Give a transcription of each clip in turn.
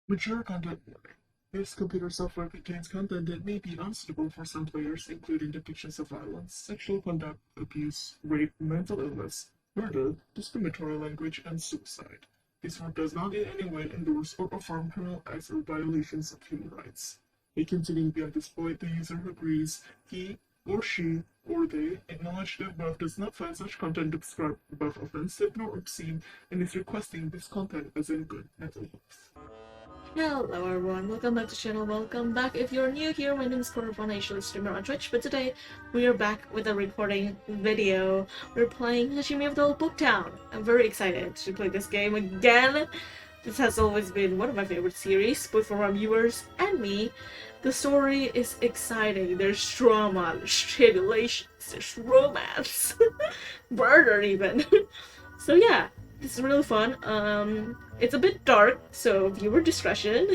Mature content warning. This computer software contains content that may be unsuitable for some players, including depictions of violence, sexual conduct, abuse, rape, mental illness, murder, discriminatory language, and suicide. This work does not in any way endorse or affirm criminal acts or violations of human rights. It continuing beyond this point, the user agrees he or she or they acknowledge that above does not find such content described above offensive nor obscene and is requesting this content as in good mental health. Hello everyone, welcome back to the channel, welcome back. If you're new here, my name is Connor, I usually streamer on Twitch, but today we are back with a recording video. We're playing Hashihime of the Old Booktown. I'm very excited to play this game again. This has always been one of my favorite series, both for my viewers and me. The story is exciting, there's drama, there's tribulations, there's romance, murder even. So yeah, this is really fun. It's a bit dark, so viewer discretion.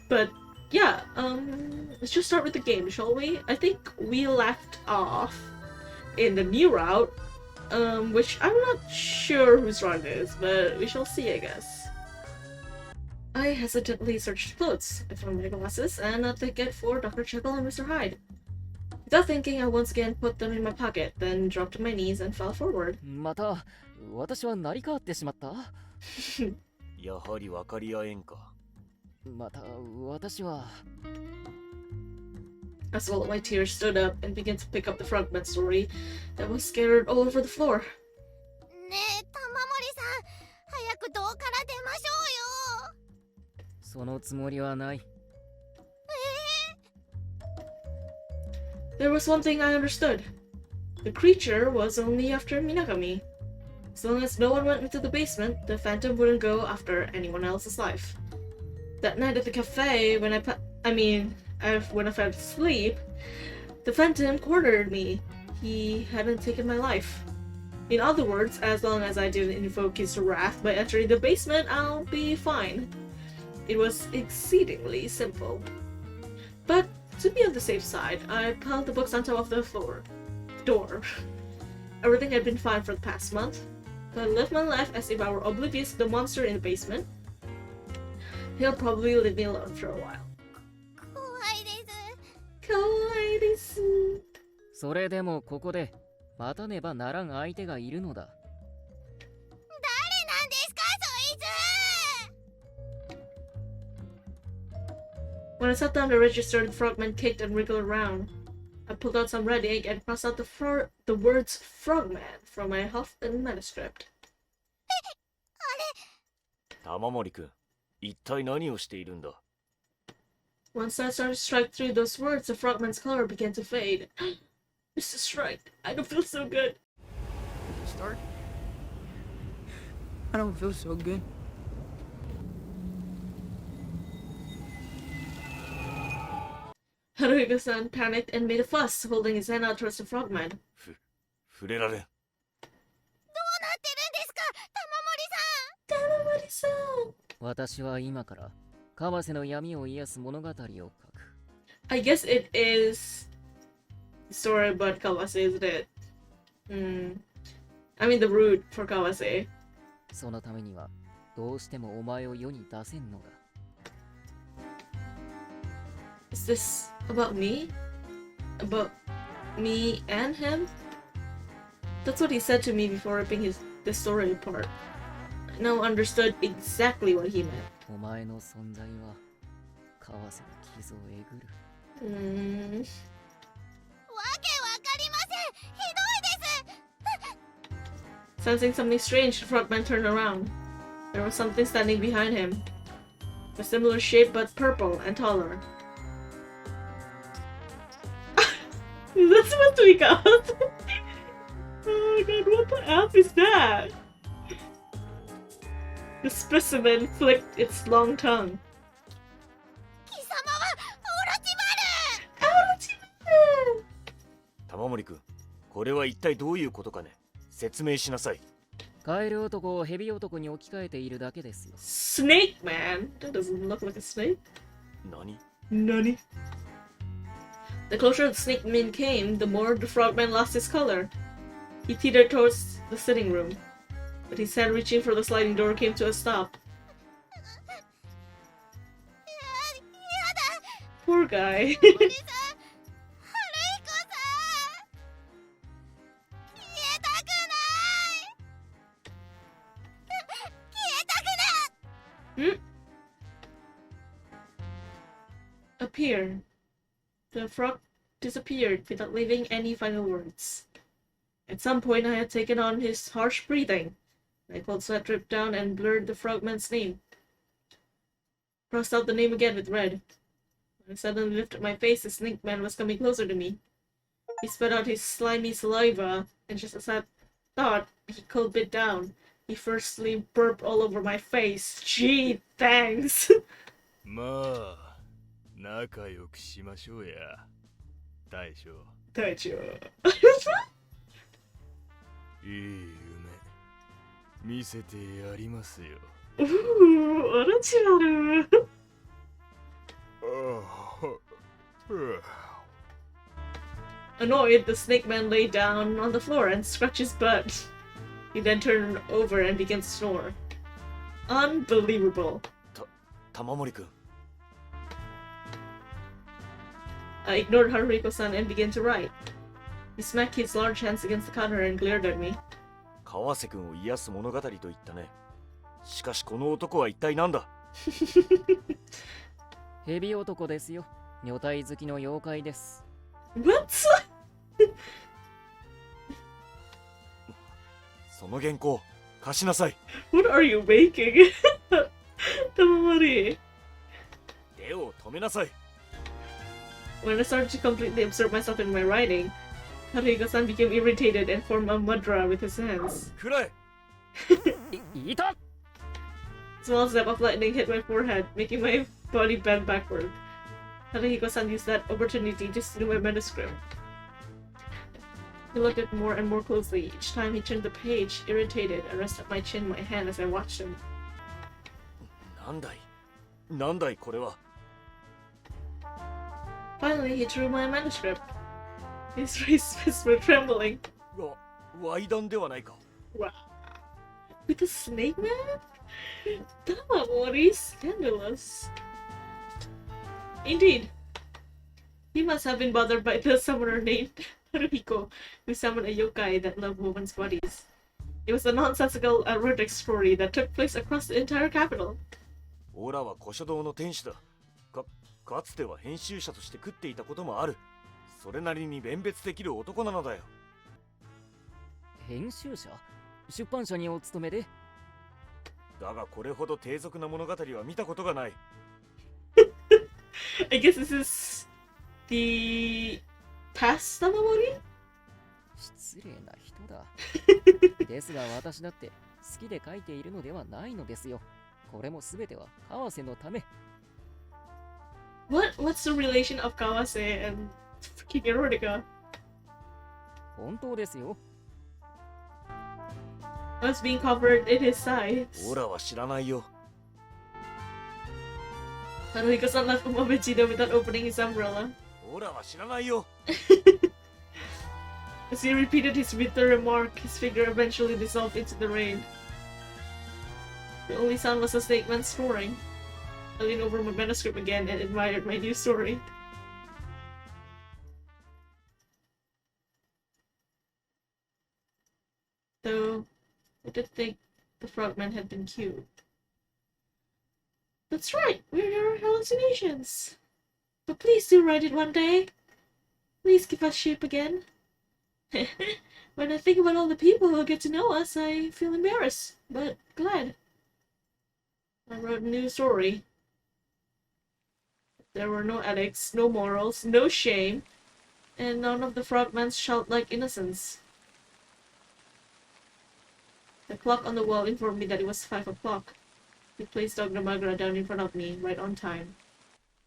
But yeah, let's just start with the game, shall we? I think we left off in the new route, which I'm not sure whose route it is, but we shall see, I guess. I hesitantly searched clothes. I found my glasses and a ticket for Dr. Jekyll and Mr. Hyde. Without thinking, I once again put them in my pocket, then dropped to my knees and fell forward. また、私は成り代わってしまった。やはり分かり合えんか。また、私は。As well, my tears stood up and began to pick up the fragment story that was scattered all over the floor. ねえ、玉森さん、早く洞から出ましょうよ。そのつもりはない。There was one thing I understood. The creature was only after Minagami. As long as no one went into the basement, the phantom wouldn't go after anyone else's life. That night at the cafe, when I fell asleep, the phantom cornered me. He hadn't taken my life. In other words, as long as I didn't invoke his wrath by entering the basement, I'll be fine. It was exceedingly simple. But to be on the safe side, I piled the books on top of the door. Everything had been fine for the past month, but I lived my life as if I were oblivious to the monster in the basement. He'll probably leave me alone for a while. 怖いです。Kawaii desu. それでもここで待たねばならん相手がいるのだ。誰なんですか、そいつ。 When I sat down to register, the frogman kicked and wriggled around. I pulled out some red ink and crossed out the words frogman from my Huffman manuscript. 玉森くん、一体何をしているんだ。 Once I started to strike through those words, the frogman's color began to fade. Mr. Strike, I don't feel so good. Start? I don't feel so good. Haruhiga-san panicked and made a fuss, holding his hand out towards the frogman. 触れられん。どうなってるんですか、玉森さん。 Tamamori-san! 私は今から川瀬の闇を癒す物語を書く。I guess it is story about Kawase, isn't it? I mean the root for Kawase. そのためにはどうしてもお前を世に出せんのだ。Is this about me? About me and him? That's what he said to me before ripping the story apart. I now understood exactly what he meant. お前の存在は川瀬の傷をえぐる。わけわかりません。ひどいです。 Sensing something strange, the frogman turned around. There was something standing behind him. A similar shape but purple and taller. Is that supposed to be God? Oh my god, what the F is that? The specimen flicked its long tongue. 貴様はオロチマル。玉森くん、これは一体どういうことかね。説明しなさい。カエル男をヘビ男に置き換えているだけですよ。Snake man? That doesn't look like a snake. 何？ Nani? The closer the snake man came, the more the frogman lost his color. He teetered towards the sitting room, but his hand reaching for the sliding door came to a stop. Poor guy. 森さん、春彦さん、消えたくない消えたくない Appear. The frog disappeared without leaving any final words. At some point, I had taken on his harsh breathing. My cold sweat dripped down and blurred the frogman's name. Crossed out the name again with red. When I suddenly lifted my face, the snake man was coming closer to me. He spat out his slimy saliva, and just as I thought, he cooled bit down. He firstly burped all over my face. Gee, thanks! まあ仲良くしましょうや大将。大丈夫。いい夢見せてやりますよ。オロチマル。Annoyed, the snake man lay down on the floor and scratched his butt. He then turned over and began to snore. Unbelievable. 玉森くん I ignored Haruhiko-san and began to write. He smacked his large hands against the counter and glared at me. 川瀬くんを癒す物語と言ったね。しかしこの男は一体何だ。ヘビ男ですよ。女体好きの妖怪です。What? その原稿貸しなさい。 What are you making? Tamamori. 手を止めなさい。 When I started to completely absorb myself in my writing, Haruhiko-san became irritated and formed a mudra with his hands. くらえ。いた Small snap of lightning hit my forehead, making my body bend backward. Haruhiko-san used that opportunity to steal my manuscript. He looked at me more and more closely. Each time he turned the page, irritated, I rested my chin in my hand as I watched him. なんだいこれは。 Finally, he threw my manuscript. His fists were trembling. ワイダンではないか。 Wow. With the snake man? Tamamori, scandalous. Indeed. He must have been bothered by the summoner named Haruhiko, who summoned a yokai that loved women's bodies. It was a nonsensical erotic story that took place across the entire capital. オラは古書堂の店主だ。かつては編集者として食っていたこともある。それなりに弁別できる男なのだよ。編集者出版社にお勤めでだがこれほど低俗な物語は見たことがない。I guess this is the past Tamamori? 失礼な人だですが私だって好きで書いているのではないのですよ。これもすべては川瀬のため。 What's the relation of Kawase and freaking erotica? 本当ですよ。 Was being covered in his sides. オラは知らないよ。 Haruhiko-san left a Momotaro without opening his umbrella. オラは知らないよ。 As he repeated his bitter remark, his figure eventually dissolved into the rain. The only sound was the snake man snoring. I leaned over my manuscript again and admired my new story. Though I did think the frogman had been cute. That's right, we're your hallucinations. But please do write it one day. Please give us shape again. When I think about all the people who get to know us, I feel embarrassed, but glad. I wrote a new story. There were no ethics, no morals, no shame, and none of the frogman's childlike innocence. The clock on the wall informed me that it was 5 o'clock. He placed Dr. Magra down in front of me, right on time.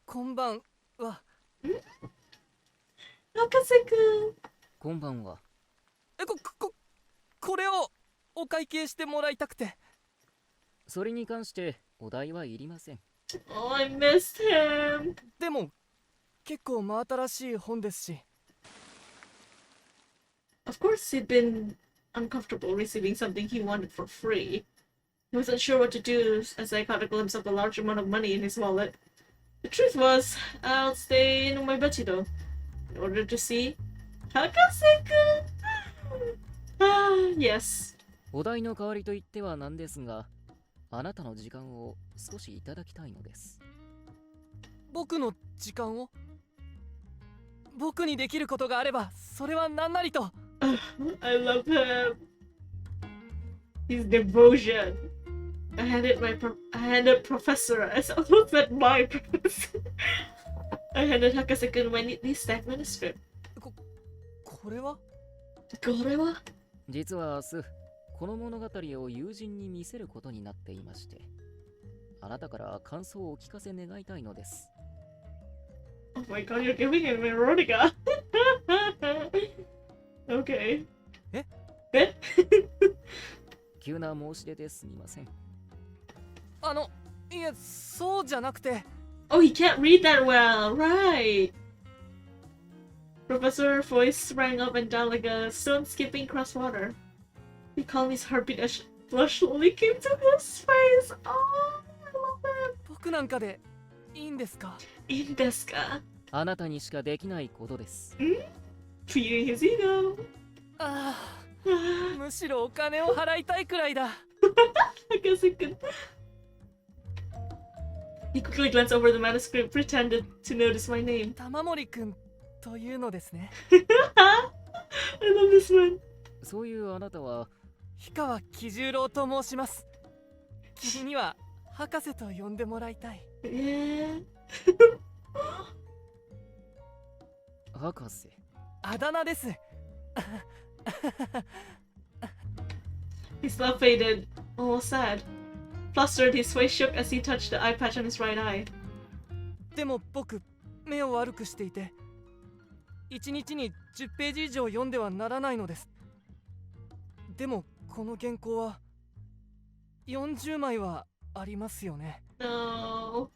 こんばんは。 Nakase-kun! こんばんは。これをお会計してもらいたくて。それに関してお題はいりません。 Oh, I missed him! でも結構真新しい本ですし。 Of course, he'd been uncomfortable receiving something he wanted for free. He wasn't sure what to do as I caught a glimpse of the large amount of money in his wallet. The truth was, I'll stay in my bechido in order to see Hakase-kun. Ah, yes. お題の代わりと言ってはなんですが、あなたの時間を少しいただきたいのです。僕の時間を僕にできることがあればそれは何なりと。I love him. His devotion. I handed Professor. I almost said my professor. I handed Hakase-kun my neatly stacked manuscript. これはこれは実は明日、この物語を友人に見せることになっていまして、あなたから感想をお聞かせ願いたいのです。Oh my god, you're giving him erotica. Okay. え急な申し出ですみません。いや、そうじゃなくて。Oh, he can't read that well, right? Professor voice rang up and down like a stone skipping across water. He called his heartbeat as blush slowly came to his face. Oh, I love it. 僕なんかでいいんですか？いいんですか？あなたにしかできないことです。Feeding his ego. ああ、むしろお金を払いたいくらいだ。Hakase-kun. He quickly glanced over the manuscript, pretended to notice my name. 玉森くんというのですね。I love this one. そういうあなたは、氷川喜十郎と申します。君には博士と呼んでもらいたい。Yeah. 博士。あだ名です。His laugh faded, almost sad. Flustered, his face shook as he touched the eye patch on his right eye. でも僕、目を悪くしていて、1日に10ページ以上読んではならないのです。でもこの原稿は40枚はありますよね。No.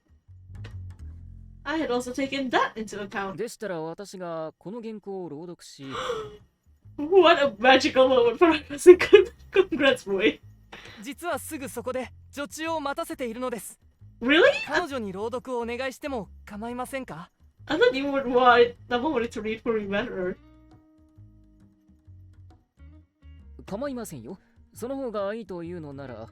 I had also taken that into account. でしたら私がこの原稿を朗読し、What a magical moment for Hakase-kun. Congrats, boy. 実はすぐそこで女中を待たせているのです。 Really? 彼女に朗読をお願いしても構いませんか？ I thought you would want Namamori to read for me better. 構いませんよ。その方がいいというのなら。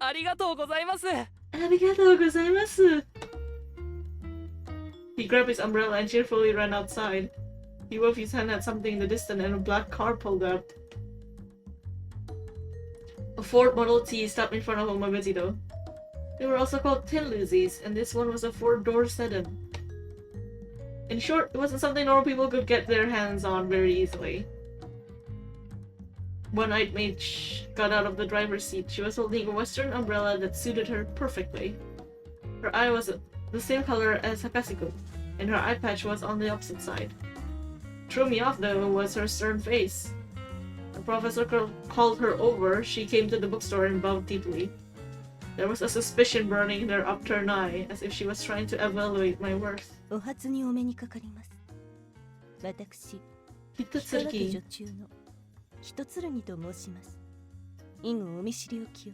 ありがとうございます。Arigatou gozaimasu. He grabbed his umbrella and cheerfully ran outside. He waved his hand at something in the distance and a black car pulled up. A Ford Model T stopped in front of Omabezido. They were also called Tin Luzies, and this one was a 4-door sedan. In short, it wasn't something normal people could get their hands on very easily. One-eyed maid got out of the driver's seat. She was holding a western umbrella that suited her perfectly. Her eye was the same color as Hakase-kun, and her eye patch was on the opposite side. What threw me off, though, was her stern face. The professor called her over. She came to the bookstore and bowed deeply. There was a suspicion burning in her upturned eye, as if she was trying to evaluate my worth. お初にお目にかかります。私、氷川家 Hitatsuki. 女中の一剣と申します。以後お見知りおきを。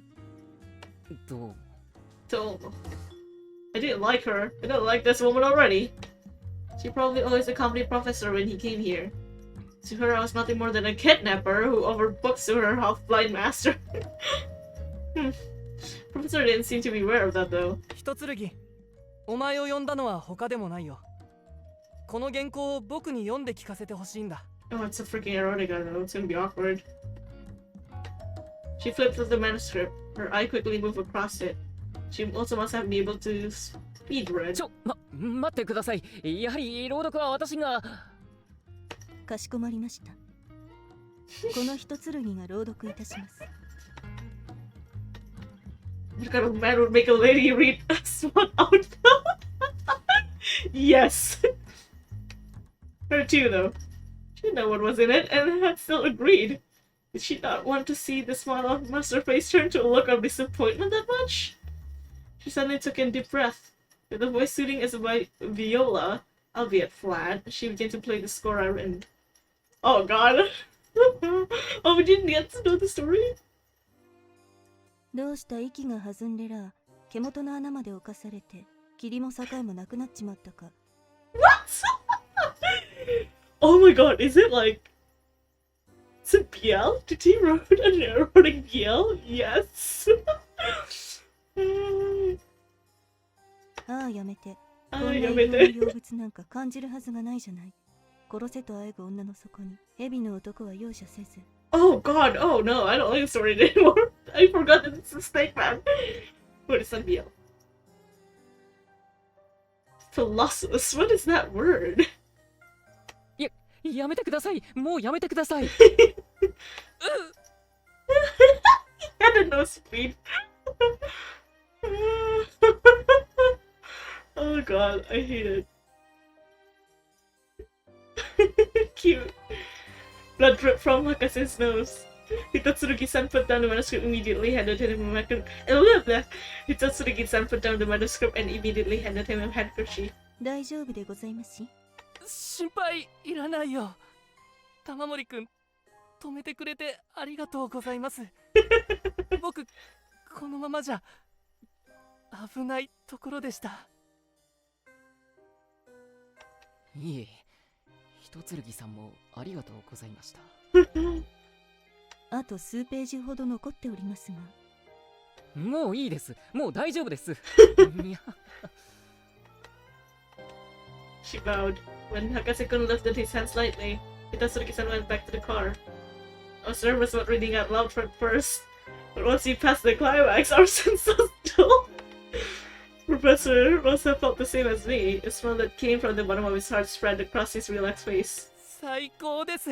どうも。 So, I didn't like her. I don't like this woman already. She probably always accompanied Professor when he came here. To her, I was nothing more than a kidnapper who offered books to her half-blind master. Professor didn't seem to be aware of that, though. 一剣、お前を呼んだのは他でもないよ。この原稿を僕に読んで聞かせてほしいんだ。 Oh, it's a freaking erotica, though. It's gonna be awkward. She flipped through the manuscript. Her eye quickly moved across it. She also must have been able to speed read. 待ってください。やはり朗読は私が。かしこまりました。この一剣が朗読いたします。 What kind of man would make a lady read a small out? Yes. Her too, though. She didn't know what was in it and had still agreed. Did she not want to see the smile on Master's face turn to a look of disappointment that much? She suddenly took in a deep breath. With a voice soothing as a viola, albeit flat, she began to play the score I written. Oh god. Oh, we didn't get to know the story? どうした息が弾んでら、毛元の穴まで侵されて、霧も境もなくなっちまったか。 Oh my god, is it like... Is it BL? Did he write an erotic BL? Yes! ああやめて。あこんなやめて。異様な妖物なんか感じるはずがないじゃない。殺せとあえぐ女の底に蛇の男は容赦せず。 Oh god, oh no, I don't like the story anymore. I forgot that it's a snake man. What is that BL? Philosopher, what is that word? やめてください。もうやめてください。had a no speed. Oh god, I hate it. Cute. Blood drip from Hakase's nose. Hitatsurugi-san put down the manuscript immediately, handed him a Hitatsurugi-san put down the manuscript and immediately handed him a handkerchief. 大丈夫でございますし。心配いらないよ。玉森くん、止めてくれてありがとうございます。僕、このままじゃ危ないところでした。いえ、一剣さんもありがとうございました。あと数ページほど残っておりますが。もういいです。もう大丈夫です。にゃ She bowed. When Hakase-kun lifted his hands lightly, Hitatsurugi-san went back to the car. I was nervous about reading out loud at first, but once he passed the climax, our sense was dull. Professor must have felt the same as me. A smile that came from the bottom of his heart spread across his relaxed face. 最高です。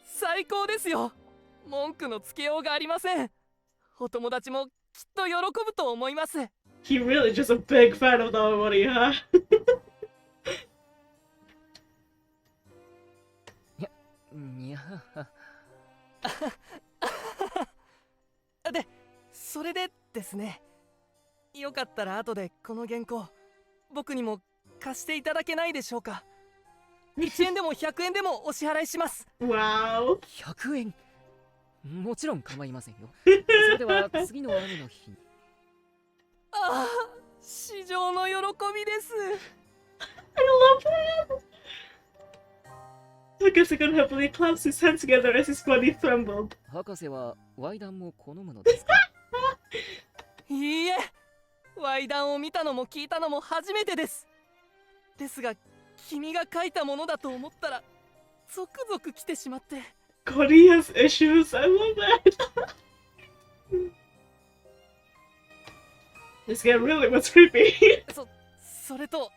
最高ですよ。文句のつけようがありません。お友達もきっと喜ぶと思います。He really just a big fan of Dawamori, huh? にゃで、それでですね。よかったら後でこの原稿、僕にも貸していただけないでしょうか。1円でも100円でもお支払いします。Wow. 100円。もちろん構いませんよ。それでは次の雨の日に。ああ、至上の喜びです。I love him! Hakase-kun happily claps his hands together as his body trembled. 博士はワイダンも好むのですか？いいえ、ワイダンを見たのも聞いたのも初めてです。ですが、君が書いたものだと思ったら、ゾクゾク来てしまって。God, he has issues. I love that. This guy really was creepy. それと、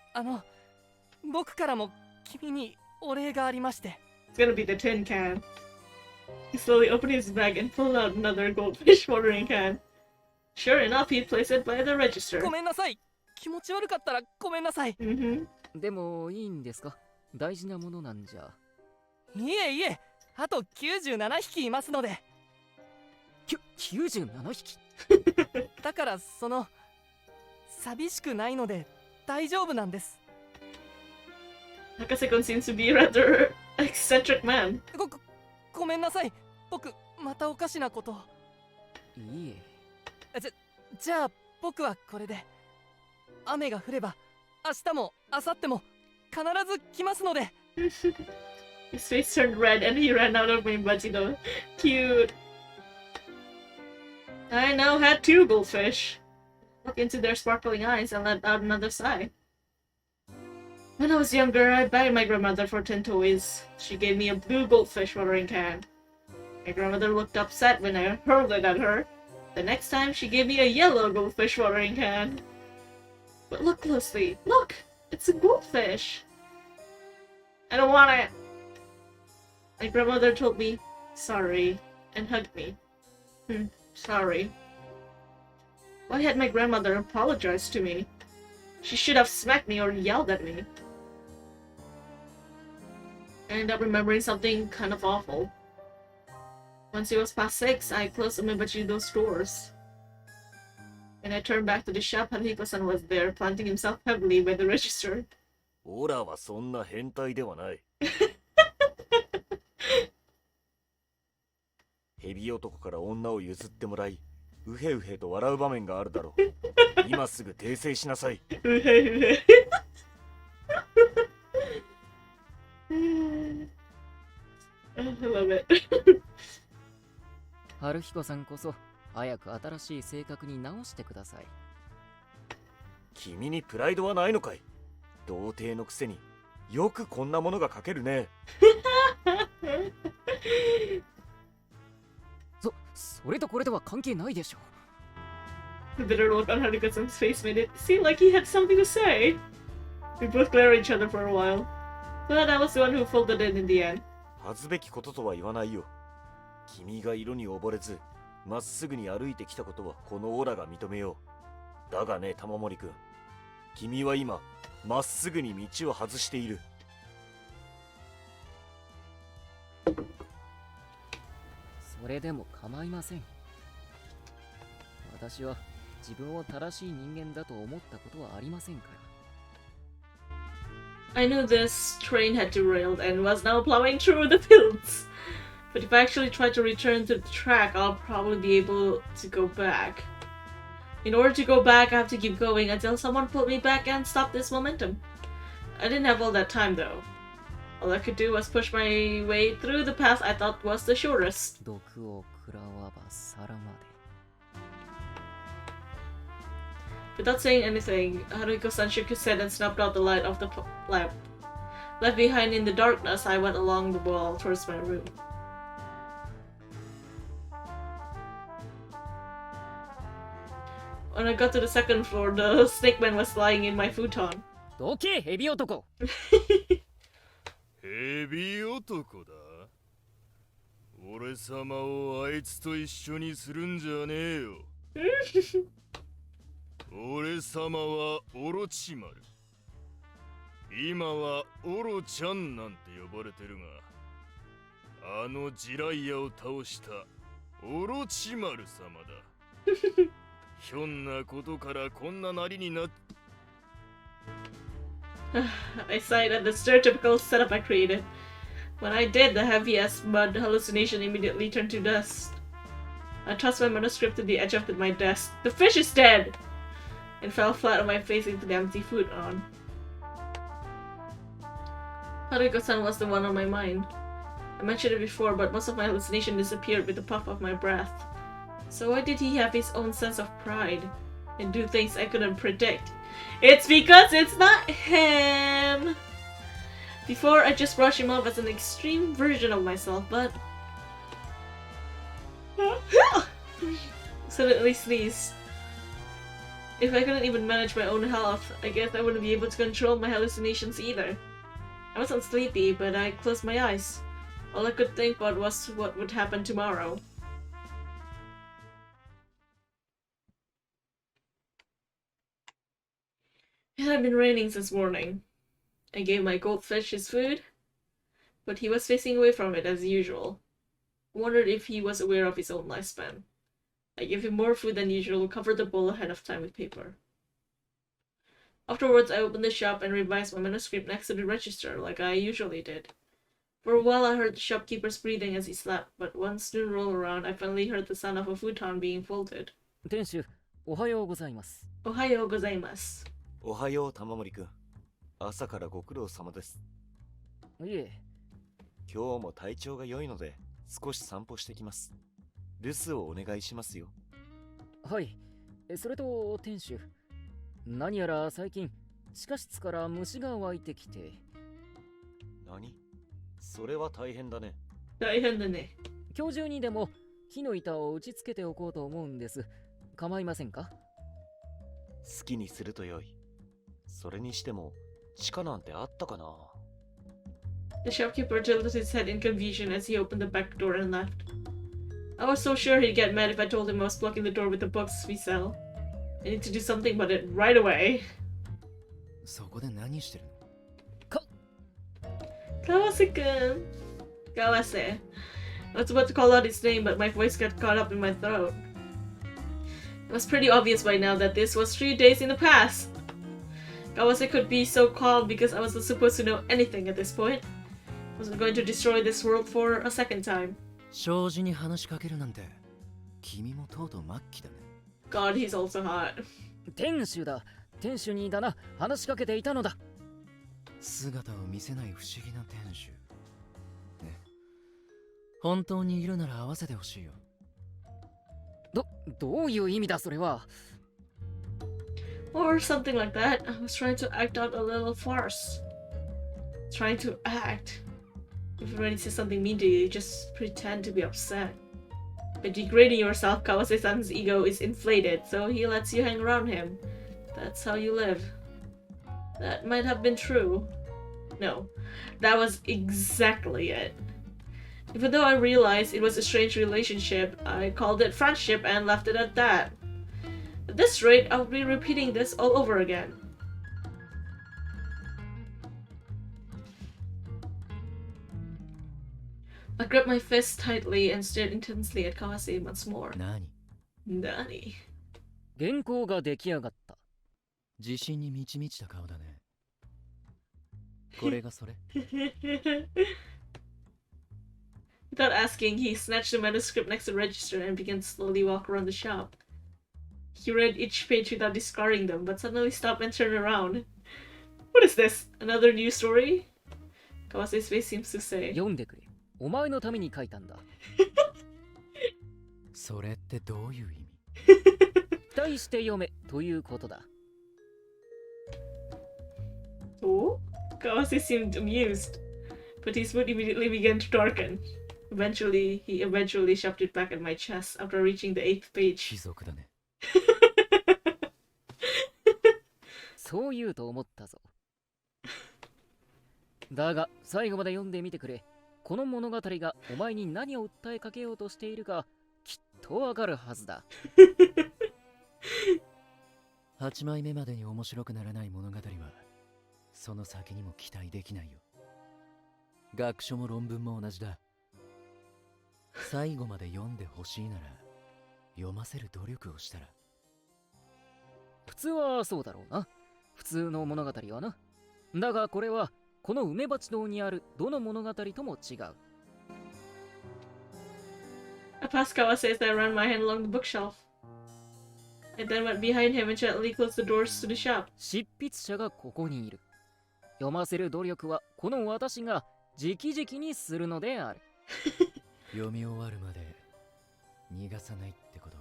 僕からも君にお礼がありまして。It's gonna be the tin can. He slowly opened his bag and pulled out another goldfish watering can. Sure enough, he placed it by the register. ごめんなさい。気持ち悪かったらごめんなさい。でもいいんですか？大事なものなんじゃ。いえいえ、あと97匹いますので。97匹だから寂しくないので大丈夫なんです。Hakase-kun seems to be a rather eccentric man. ごめんなさい。僕、またおかしなことを。いいえ。じゃあ僕はこれで。雨が降れば明日も明後日も必ず来ますので。His face turned red and he ran out of my budget. Cute. I now had 2 goldfish. Looked into their sparkling eyes and let out another sigh. When I was younger, I begged my grandmother for 10 toys. She gave me a blue goldfish watering can. My grandmother looked upset when I hurled it at her. The next time, she gave me a yellow goldfish watering can. But look closely. Look! It's a goldfish! I don't want it! My grandmother told me, sorry, and hugged me. Sorry. Why had my grandmother apologized to me? She should have smacked me or yelled at me. I ended up remembering something kind of awful. Once it was past 6, I closed Umebachido's doors. When I turned back to the shop, Hachiko-san was there, planting himself heavily by the register. オラはそんな変態ではない。蛇男から女を譲ってもらい、うへうへと笑う場面があるだろう。今すぐ訂正しなさい。I love it. 春彦さんこそ早く新しい性格に直してください。君にプライドはないのかい。童貞のくせによくこんなものが書けるね。それとこれとは関係ないでしょ。 The bitter look on Haruka-san's face made it seem like he had something to say. We both glared at each other for a while. But I was the one who folded it in the end. 恥ずべきこととは言わないよ。君が色に溺れずまっすぐに歩いてきたことはこのオラが認めよう。だがね、玉森くん、君は今まっすぐに道を外している。それでも構いません。私は自分を正しい人間だと思ったことはありませんから。I knew this train had derailed and was now plowing through the fields. But if I actually tried to return to the track, I'll probably be able to go back. In order to go back, I have to keep going until someone pulled me back and stopped this momentum. I didn't have all that time though. All I could do was push my way through the path I thought was the shortest. 毒を食らわば皿まで。 Without saying anything, Haruko-san shook his head and snapped out the light of the lamp. Left behind in the darkness, I went along the wall towards my room. When I got to the second floor, the snake man was lying in my futon. どけ、ヘビ男。ヘビ男だ。俺様をあいつと一緒にするんじゃねえよ。俺様はオロチマル。今はオロちゃんなんて呼ばれてるが、あのジライアを倒したオロチマル様だ。ひょんなことからこんななりになっ I sighed at the stereotypical setup I created. When I did, the heavy-ass mud hallucination immediately turned to dust. I tossed my manuscript to the edge of my desk. The fish is dead! And fell flat on my face into the empty futon. Haruko-san was the one on my mind. I mentioned it before, but most of my hallucination disappeared with the puff of my breath. So why did he have his own sense of pride and do things I couldn't predict? It's because it's not him! Before, I just brushed him off as an extreme version of myself, but... Suddenly sneezed. If I couldn't even manage my own health, I guess I wouldn't be able to control my hallucinations either. I wasn't sleepy, but I closed my eyes. All I could think about was what would happen tomorrow. It had been raining since morning. I gave my goldfish his food, but he was facing away from it as usual. I wondered if he was aware of his own lifespan. I gave him more food than usual, covered the bowl ahead of time with paper. Afterwards, I opened the shop and revised my manuscript next to the register, like I usually did. For a while, I heard the shopkeeper's breathing as he slept, but once noon rolled around, I finally heard the sound of a futon being folded. 店主、おはようございます。Ohayo gozaimasu. おはよう、玉森くん。朝からご苦労様です。いえ、今日も体調が良いので少し散歩してきます。留守をお願いしますよ。はい。それと店主、何やら最近地下室から虫が湧いてきて。何？それは大変だね。大変だね。今日中にでも木の板を打ち付けておこうと思うんです。構いませんか？好きにするとよい。それにしても地下なんてあったかな。 The shopkeeper tilted his head in confusion as he opened the back door and left. I was so sure he'd get mad if I told him I was blocking the door with the books we sell. I need to do something about it right away. そこで何してるの？ Kawase-kun. Kawase. I was about to call out his name, but my voice got caught up in my throat. It was pretty obvious by now that this was 3 days in the past. Kawase could be so calm because I wasn't supposed to know anything at this point. I wasn't going to destroy this world for a second time. 障子に話しかけるなんて君もとうとう末期だね。 God, he's also hot. 店主だ。店主にだな、話しかけていたのだ。姿を見せない不思議な店主ね。本当にいるなら会わせてほしいよ。どういう意味だそれは。Or something like that. I was trying to act out a little farce. Trying to act. If somebody says something mean to you, you just pretend to be upset. By degrading yourself, Kawase-san's ego is inflated, so he lets you hang around him. That's how you live. That might have been true. No, that was exactly it. Even though I realized it was a strange relationship, I called it friendship and left it at that. At this rate, I'll be repeating this all over again. I gripped my fist tightly and stared intensely at Kawase once more. 何？ Nani? 原稿が出来上がった。自信に満ち満ちた顔だね。これがそれ？ Without asking, he snatched the manuscript next to the register and began to slowly walk around the shop. He read each page without discarding them, but suddenly stopped and turned around. What is this? Another news story? Kawase's face seems to say. 読んでくれ。お前のために書いたんだ。それってどういう意味？期待して読めということだ。Oh? Kawase seemed amused, but his mood immediately began to darken. He eventually shoved it back at my chest after reaching the 8th page. 貴族だね。そう言うと思ったぞ。だが最後まで読んでみてくれ。この物語がお前に何を訴えかけようとしているかきっとわかるはずだ。8枚目までに面白くならない物語はその先にも期待できないよ。学書も論文も同じだ。最後まで読んでほしいなら読ませる努力をしたら。普通はそうだろうな。普通の物語はな。だがこれはこの梅鉢堂にあるどの物語とも違う。I passed Kawase as I ran my hand along the bookshelf. I then went behind him and gently closed the doors to the shop. 執筆者がここにいる。読ませる努力はこの私が直々にするのである。読み終わるまで逃がさないってこと。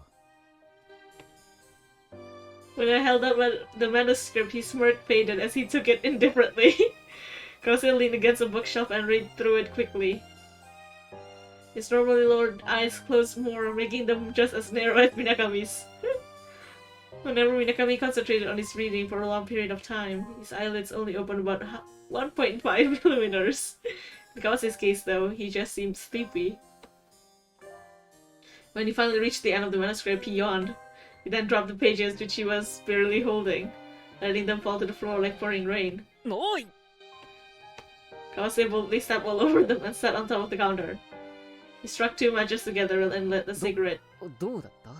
When I held out the manuscript, he smirked faded as he took it indifferently. Kawase leaned against a bookshelf and read through it quickly. His normally lowered eyes closed more, making them just as narrow as Minakami's. Whenever Minakami concentrated on his reading for a long period of time, his eyelids only opened about 1.5 millimeters. In Kawase's case, though, he just seemed sleepy. When he finally reached the end of the manuscript, he yawned. He then dropped the pages which he was barely holding, letting them fall to the floor like pouring rain. おい Kawase boldly stepped all over them and sat on top of the counter. He struck 2 matches together and lit the cigarette. どうだった？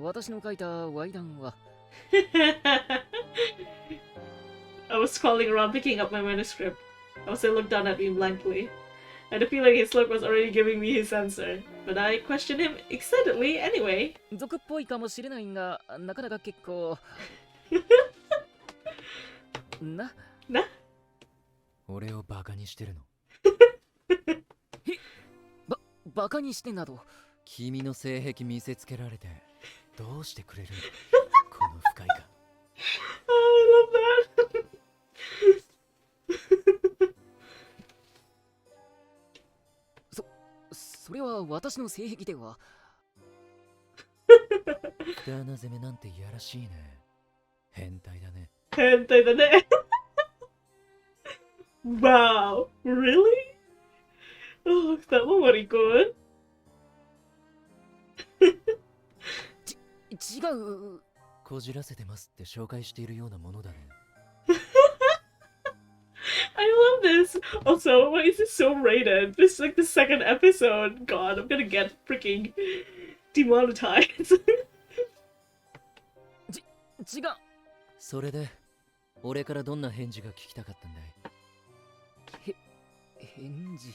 私の書いた歪談は。I was crawling around picking up my manuscript. Kawase looked down at me blankly. I had a feeling his look was already giving me his answer, but I questioned him excitedly anyway. 俗っぽいかもしれないが、なかなか結構な。俺をバカにしてるの？バカにしてなど。君の性癖見せつけられてどうしてくれるの？この不快感。Oh, I love that. それは私の性癖では。ダーナ攻めなんていやらしいね。変態だね。変態だね。Wow, really? Oh, that one was good. 違う。こじらせてますって紹介しているようなものだね。I love this. Also, why is it so rated? This is like the 2nd episode. God, I'm gonna get freaking demonetized. 違う。それで俺からどんな返事が聞きたかったんだい？返事。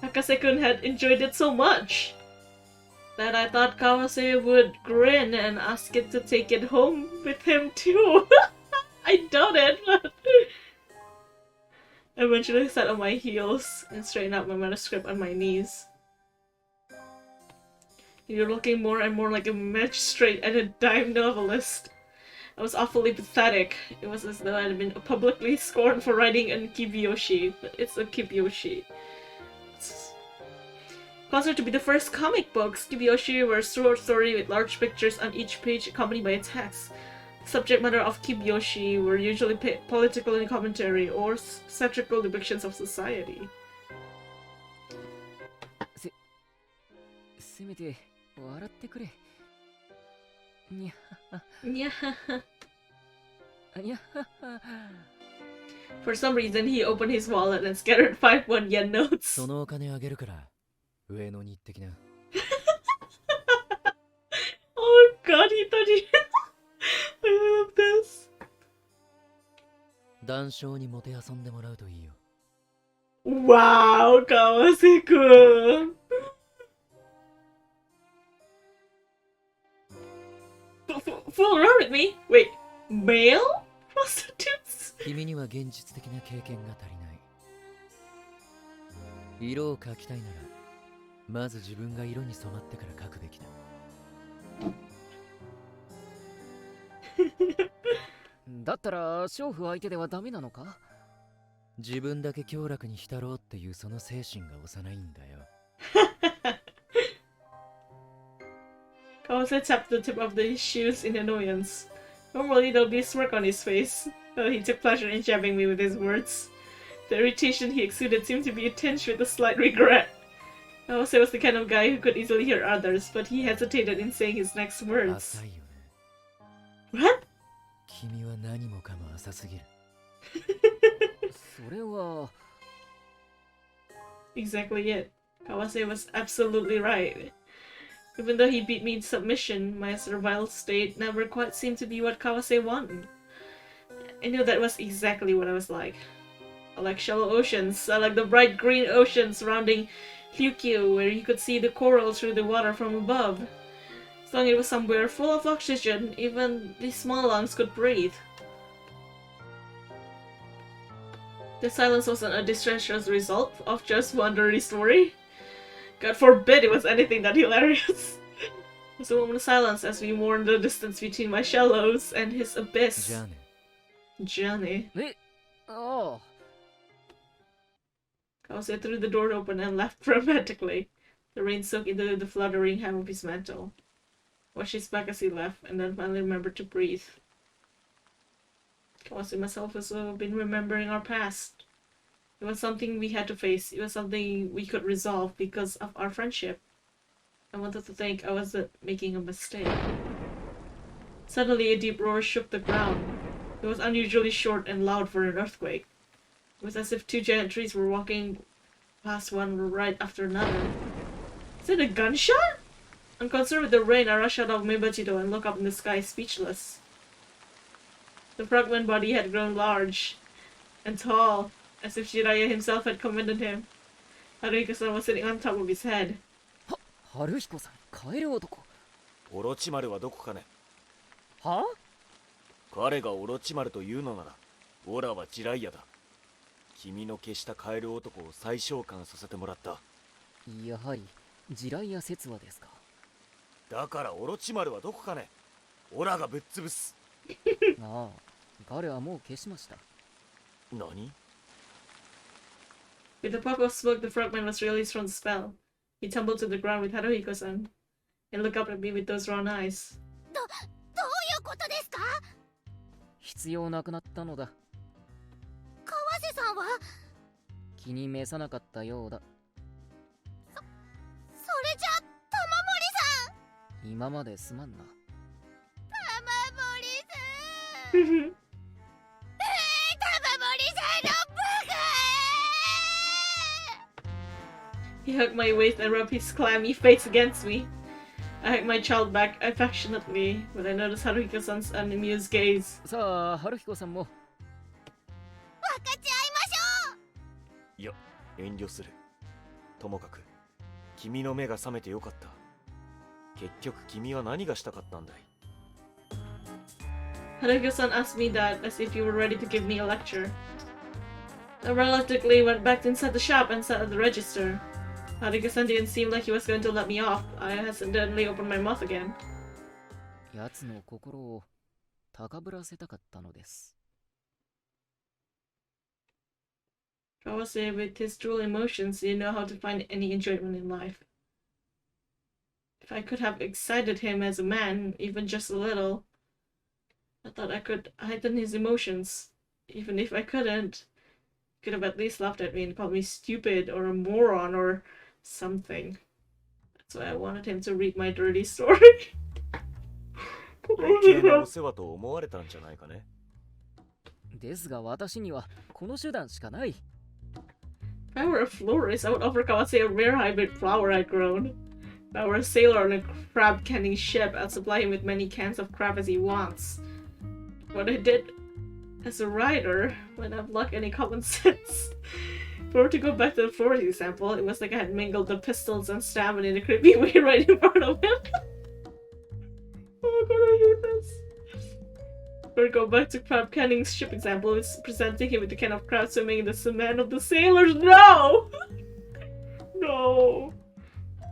Hakase-kun had enjoyed it so much. that I thought Kawase would grin and ask it to take it home with him too. I doubt it, but eventually I sat on my heels and straightened out my manuscript on my knees. You're looking more and more like a magistrate and a dime novelist. I was awfully pathetic. It was as though I had been publicly scorned for writing a kibyoushi, but it's a kibyoushi. It's considered to be the first comic books. Kibyoushi were a short story with large pictures on each page accompanied by a text. The subject matter of kibyoushi were usually political commentary or satirical depictions of society. せめて笑ってくれ。にゃはは Yeah. にゃはは For some reason, he opened his wallet and scattered 5 1-yen notes. そのお金あげるから上野に行ってきな。 Oh god, he thought he... I love this. 談笑にもてあそんでもらうといいよ。 Wow, Kawase-kun. Fool around with me? Wait, male prostitutes? 君には現実的な経験が足りない。色を描きたいならまず自分が色に染まってから描くべきだ。だったら娼婦相手ではダメなのか？自分だけ強楽に浸ろうっていうその精神が幼いんだよ。Kawase tapped the tip of his shoes in annoyance. Normally there'll be a smirk on his face, but he took pleasure in jabbing me with his words. The irritation he exuded seemed to be tinged with a slight regret. Kawase was the kind of guy who could easily hear others, but he hesitated in saying his next words. 浅いよね。 What? 君は何もかも浅すぎる。それは Exactly it. Kawase was absolutely right. Even though he beat me in submission, my servile state never quite seemed to be what Kawase wanted. I knew that was exactly what I was like. I like shallow oceans. I like the bright green ocean surrounding Ryukyu, where you could see the coral through the water from above. As long as it was somewhere full of oxygen, even the small lungs could breathe. The silence wasn't a disastrous result of just one dirty story. God forbid it was anything that hilarious. It was a moment of silence as we mourned the distance between my shallows and his abyss. じゃあね。 Johnny. え、ああ Kawase threw the door open and laughed dramatically. The rain soaked into the fluttering hem of his mantle. Watched his back as he left, and then finally remembered to breathe. Kawase and myself has been remembering our past. It was something we had to face. It was something we could resolve because of our friendship. I wanted to think I wasn't making a mistake. Suddenly, a deep roar shook the ground. It was unusually short and loud for an earthquake. It was as if 2 giant trees were walking past one right after another. Is it a gunshot? Unconcerned with the rain, I rushed out of Mebachito and looked up in the sky, speechless. The frogman body had grown large and tall, as if Jiraiya himself had commanded him. Haruhiko-san was sitting on top of his head. 春彦さん、帰る男。オロチマルはどこかね。は？彼がオロチマルというのなら、オラはジライヤだ。君の消したカエル男を再召喚させてもらった。やはり地雷や説話ですか。だからオロチマルはどこかね。オラがぶっ潰す。ああ、彼はもう消しました。何？ With a puff of smoke, the frogman was released from the spell. He tumbled to the ground with Haruhiko-san and looked up at me with those round eyes. どういうことですか？必要なくなったのだ。川瀬さんは気に召さなかったようだ。それじゃ玉森さん。今まですまんな。玉森さん。玉森さんの僕。 He hugged my waist and rubbed his clammy face against me. I hugged my child back affectionately, but I noticed Haruhiko-san's unamused gaze. さあ、春彦さんも。分かち合いましょう。いや、遠慮する。ともかく、君の目が覚めてよかった。結局君は何がしたかったんだい？ Haruka-san asked me that as if you were ready to give me a lecture. I reluctantly went back inside the shop and sat at the register. Haruka-san didn't seem like he was going to let me off. I hesitantly opened my mouth again. 奴の心を高ぶらせたかったのです。Kawase, with his dual emotions, didn't know how to find any enjoyment in life. If I could have excited him as a man, even just a little, I thought I could heighten his emotions. Even if I couldn't, he could have at least laughed at me and called me stupid or a moron or something. That's why I wanted him to read my dirty story. 余計なお世話と思われたんじゃないかね。ですが私にはこの手段しかない。If I were a florist, I would offer Kawase a rare hybrid flower I'd grown. If I were a sailor on a crab canning ship, I'd supply him with many cans of crab as he wants. What I did as a writer, when I've lacked any common sense. If I were to go back to the florist example, it was like I had mingled the pistols and stabbed in a creepy way right in front of him. Oh god, I hate this. Or go back to crab canning's ship example, it's presenting him with a can of crab swimming in the cement of the sailors. No! No.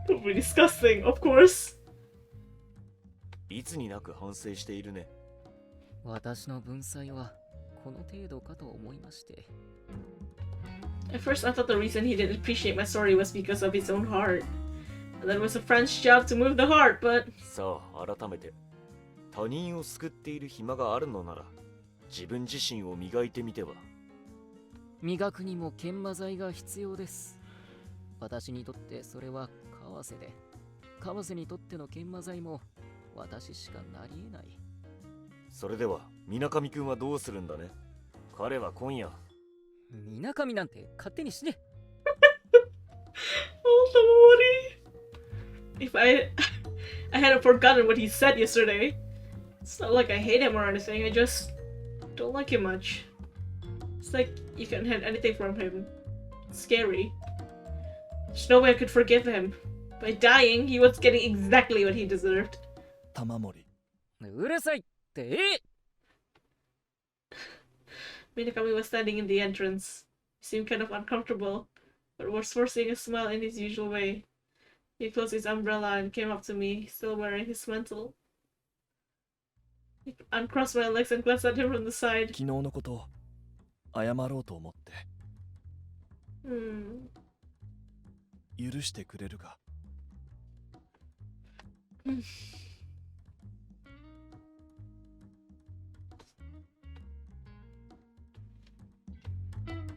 That would be disgusting, of course. いつになく反省しているね。私の文才はこの程度かと思いまして。At first I thought the reason he didn't appreciate my story was because of his own heart. And that it was a friend's job to move the heart, but... さあ、改めて。他人を救っている暇があるのなら、自分自身を磨いてみては。磨くにも研磨剤が必要です。私にとってそれは川瀬で、川瀬にとっての研磨剤も私しかなり得ない。それでは、水上くんはどうするんだね。彼は今夜。水上なんて勝手にしね。Oh, don't worry. If I hadn't forgotten what he said yesterday. It's not like I hate him or anything, I just don't like him much. It's like you can't have anything from him. It's scary. There's no way I could forgive him. By dying, he was getting exactly what he deserved. 玉森。うるさいって。Minakami was standing in the entrance. He seemed kind of uncomfortable, but was forcing a smile in his usual way. He closed his umbrella and came up to me, still wearing his mantle. He uncrossed my legs and glanced at him from the side. 昨日のことを謝ろうと思って。許してくれるか。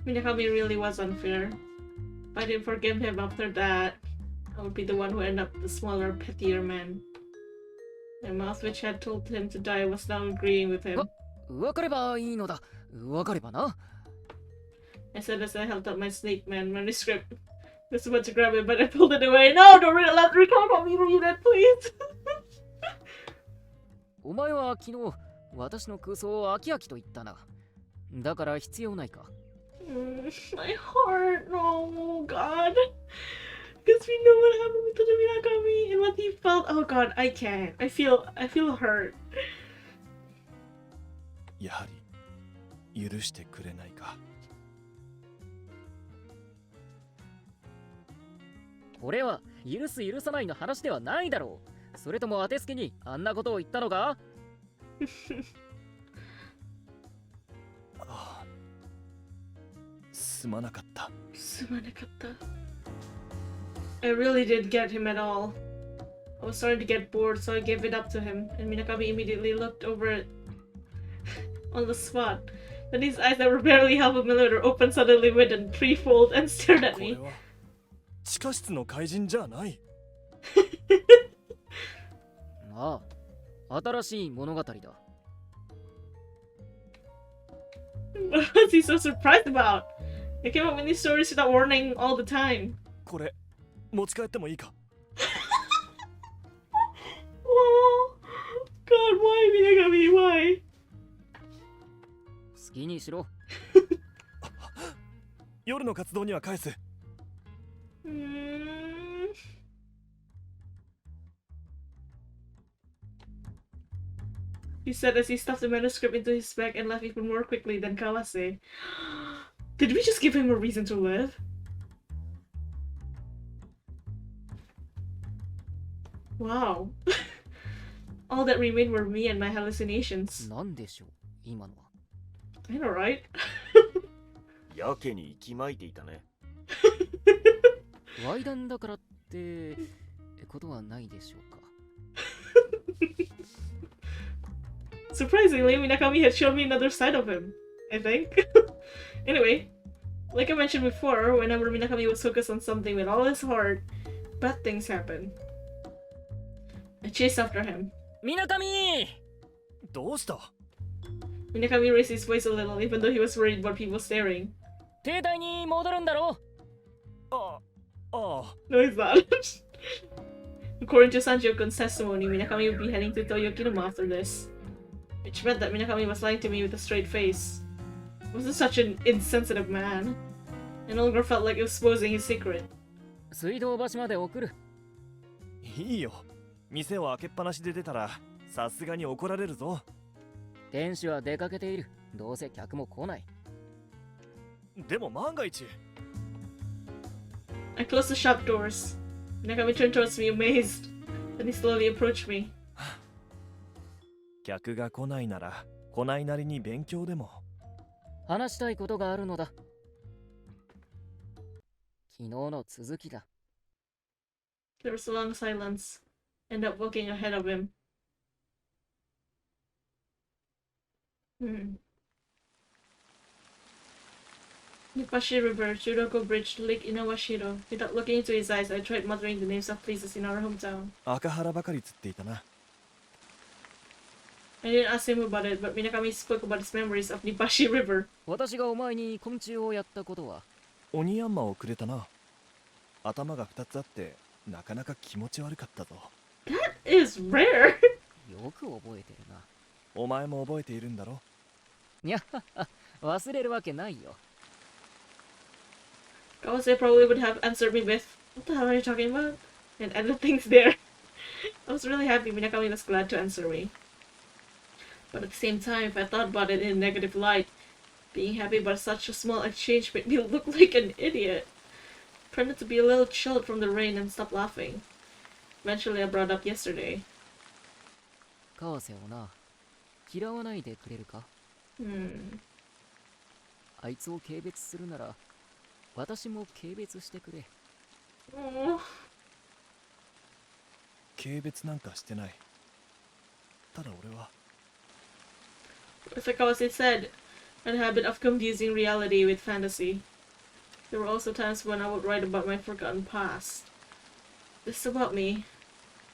Minakami really was unfair. If I didn't forgive him after that, I would be the one who ended up the smaller, pettier man. My mouth, which had told him to die, was now agreeing with him. わかればいいのだ。わかればな。I said as I held up my Snake Man manuscript. I was about to grab it, but I pulled it away. No, don't read it. Let me read it, please. お前は昨日、私の空想を飽き飽きと言ったな。だから必要ないか。My heart, no, God. Because we know what happened to the Minakami and what he felt. Oh God, I can't. I feel hurt. やはり許してくれないか。これは許す許さないの話ではないだろう。それとも当てつけにあんなことを言ったのか？ああ、すまなかった。すまなかった。I really didn't get him at all. I was starting to get bored, so I gave it up to him, and Minakami immediately looked over it on the spot. Then his eyes that were barely half a millimeter opened suddenly widened threefold and stared at これ me. は地下室の怪人じゃない。ああ、新しい物語だ。What was he so surprised about? I came up with these stories without warning all the time. これ持ち帰ってもいいか。Oh, God, why, Minagami? Why? 好きにしろ。夜の活動には返す。he said as he stuffed the manuscript into his bag and left even more quickly than Kawase. Did we just give him a reason to live? Wow. All that remained were me and my hallucinations. なんでしょう今のは。 I know, right? やけに息巻いていたね。ワイダンだからってことはないでしょうか。 Surprisingly, Minakami had shown me another side of him, I think. Anyway, like I mentioned before, whenever Minakami was focused on something with all his heart, bad things happen. I chased after him. みなかみどうした？ Minakami raised his voice a little, even though he was worried about people staring. 停滞に戻るんだろ？ああ。 No, he's not. According to Sanjo-kun's testimony, Minakami would be heading to Toyokinuma after this. Which meant that Minakami was lying to me with a straight face. Wasn't such an insensitive man. I no longer felt like exposing his secret. 水道橋まで送る。いいよ。店を開けっぱなしで出たらさすがに怒られるぞ。店主は出かけている。どうせ客も来ない。でも万が一。I closed the shop doors. Minakami turned towards me amazed. Then he slowly approached me. 客が来ないなら来ないなりに勉強でも。話したいことがあるのだ。昨日の続きだ。 There was a long silence. I ended up walking ahead of him. Nipashi River, Churoko Bridge, Lake Inawashiro. Without looking into his eyes, I tried muttering the names of places in our hometown. 赤原ばかり釣っていたな。I didn't ask him about it, but Minakami spoke about his memories of Nipashi River. 私がお前に昆虫をやったことは。鬼ヤンマをくれたな。頭が2つあってなかなか気持ち悪かったぞ。That is rare! よく覚えてるな。お前も覚えているんだろ？いや、忘れるわけないよ。 Kawase probably would have answered me with, "What the hell are you talking about?" and ended things there. I was really happy Minakami was glad to answer me. But at the same time, if I thought about it in a negative light, being happy about such a small exchange made me look like an idiot. I pretended to be a little chilled from the rain and stopped laughing. Eventually, I brought up yesterday. 川瀬をな、嫌わないでくれるか？あいつを軽蔑するなら、私も軽蔑してくれ。軽蔑なんかしてない。ただ俺は。As Kawase said, I had a habit of confusing reality with fantasy. There were also times when I would write about my forgotten past. This is about me.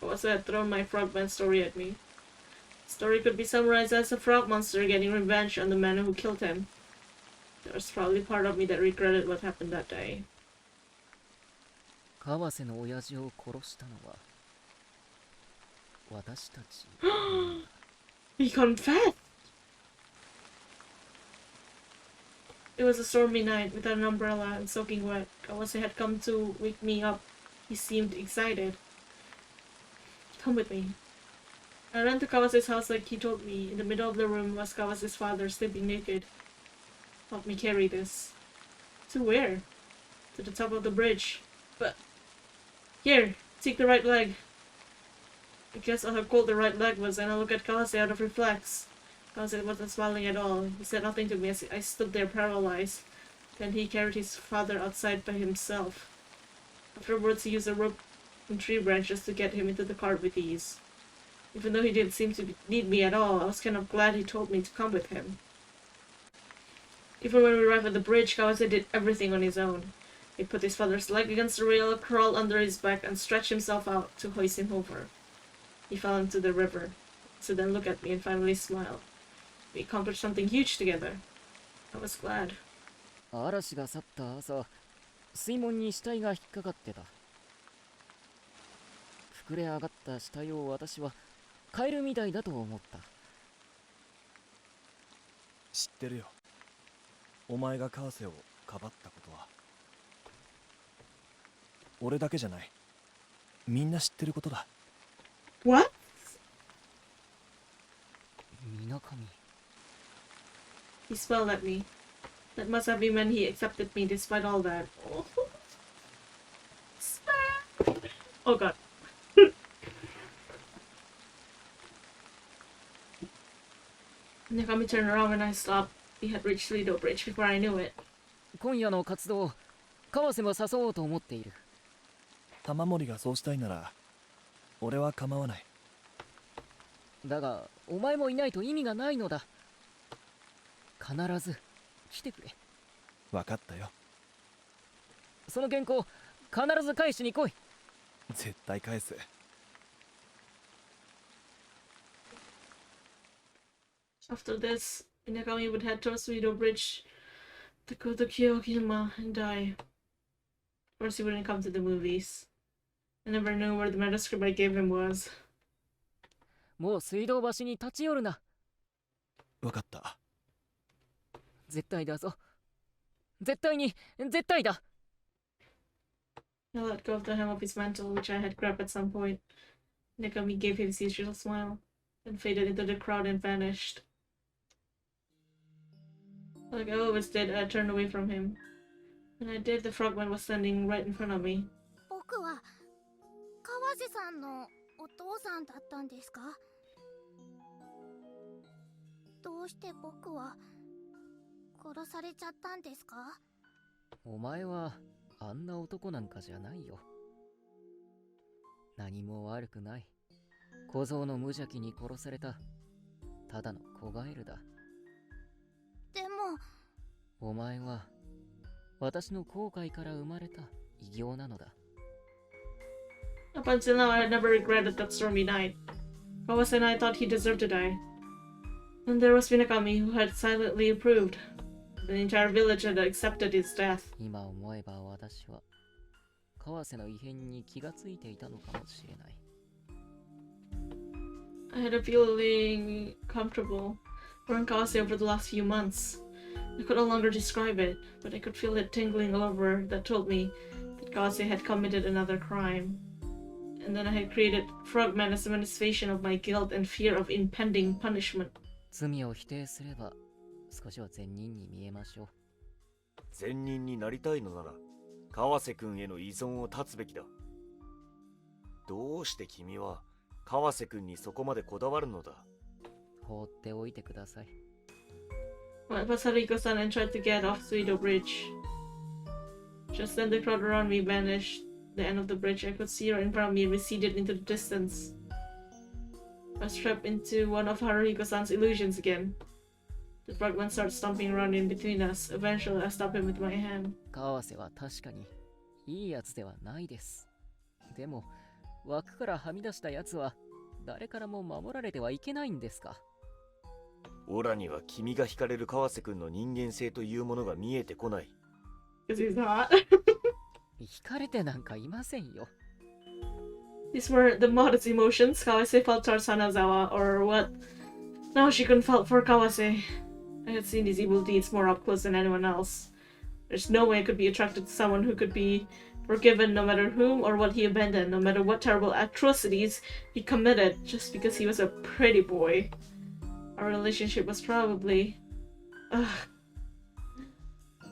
Kawase had thrown my frogman story at me. The story could be summarized as a frog monster getting revenge on the man who killed him. There was probably part of me that regretted what happened that day. 川瀬の親父を殺したのは私たち。He confessed! It was a stormy night without an umbrella and soaking wet. Kawase had come to wake me up. He seemed excited. Come with me. I ran to Kawase's house like he told me. In the middle of the room was Kawase's father sleeping naked. Help me carry this. To where? To the top of the bridge. But... Here, take the right leg. I guess how cold the right leg was, and I looked at Kawase out of reflex. Kawase wasn't smiling at all. He said nothing to me as I stood there paralyzed. Then he carried his father outside by himself. Afterwards, he used a rope and tree branches to get him into the cart with ease. Even though he didn't seem to need me at all, I was kind of glad he told me to come with him. Even when we arrived at the bridge, Kawase did everything on his own. He put his father's leg against the rail, crawled under his back, and stretched himself out to hoist him over. He fell into the river, so then looked at me and finally smiled. We accomplished something huge together. I was glad. 嵐が去った朝、水門に死体が引っかかってた。膨れ上がった死体を私はカエルみたいだと思った。知ってるよ。お前が川瀬をかばったことは。俺だけじゃない。みんな知ってることだ。What? He smiled at me. That must have been when he accepted me despite all that. Oh, oh god. Nakami turned around when I stopped. We had reached Lido Bridge before I knew it. 今夜の活動川瀬も誘おうと思っている。玉森がそうしたいなら俺は構わない。だがお前もいないと意味がないのだ。必ず来てくれ。分かったよ。その原稿必ず返しに来い。絶対返す。After this, Inagami would head towards Lido Bridge to go to Kyohima and die. Of course, he wouldn't come to the movies. I never knew where the manuscript I gave him was. もう水道橋に立ち寄るな。分かった。絶対だぞ。絶対に絶対だ。I let go of the hem of his mantle, which I had grabbed at some point. Inagami gave his usual smile, then faded into the crowd and vanished. Like I always did, I turned away from him. When I did, the frogman was standing right in front of me. 僕は川瀬さんのお父さんだったんですか？どうして僕は殺されちゃったんですか？お前はあんな男なんかじゃないよ。何も悪くない。小僧の無邪気に殺されたただの子ガエルだ。でもお前は私の後悔から生まれた異形なのだ。Up until now, I had never regretted that stormy night. Kawase and I thought he deserved to die. And there was Minakami, who had silently approved. The entire village had accepted his death. 今思えば私は川瀬の異変に気がついていたのかもしれない。I had a feeling comfortable around Kawase over the last few months. I could no longer describe it, but I could feel it tingling all over that told me that Kawase had committed another crime. And then I had created Frogman as a manifestation of my guilt and fear of impending punishment. 罪を否定すれば少しは善人に見えましょう。善人になりたいのなら川瀬君への依存を断つべきだ。どうして君は川瀬君にそこまでこだわるのだ？放っておいてください。I passed Hariko-san and tried to get off Suido Bridge. Just then the crowd around me vanished. The end of the bridge I could see right in front of me receded into the distance. I was trapped into one of Haruhiko-san's illusions again. The frogman started stomping around in between us. Eventually I stopped him with my hand. 川瀬は確かにいいやつではないです。でも枠からはみ出したやつは誰からも守られてはいけないんですか？オラには君が惹かれる川瀬君の人間性というものが見えてこない。Because he's hot. 惹かれてなんかいませんよ。These were the modest emotions Kawase felt towards Hanazawa, or what Naoshi-kun felt for Kawase. I had seen these evil deeds more up close than anyone else. There's no way I could be attracted to someone who could be forgiven no matter whom or what he abandoned, no matter what terrible atrocities he committed, just because he was a pretty boy. Our relationship was probably... I'm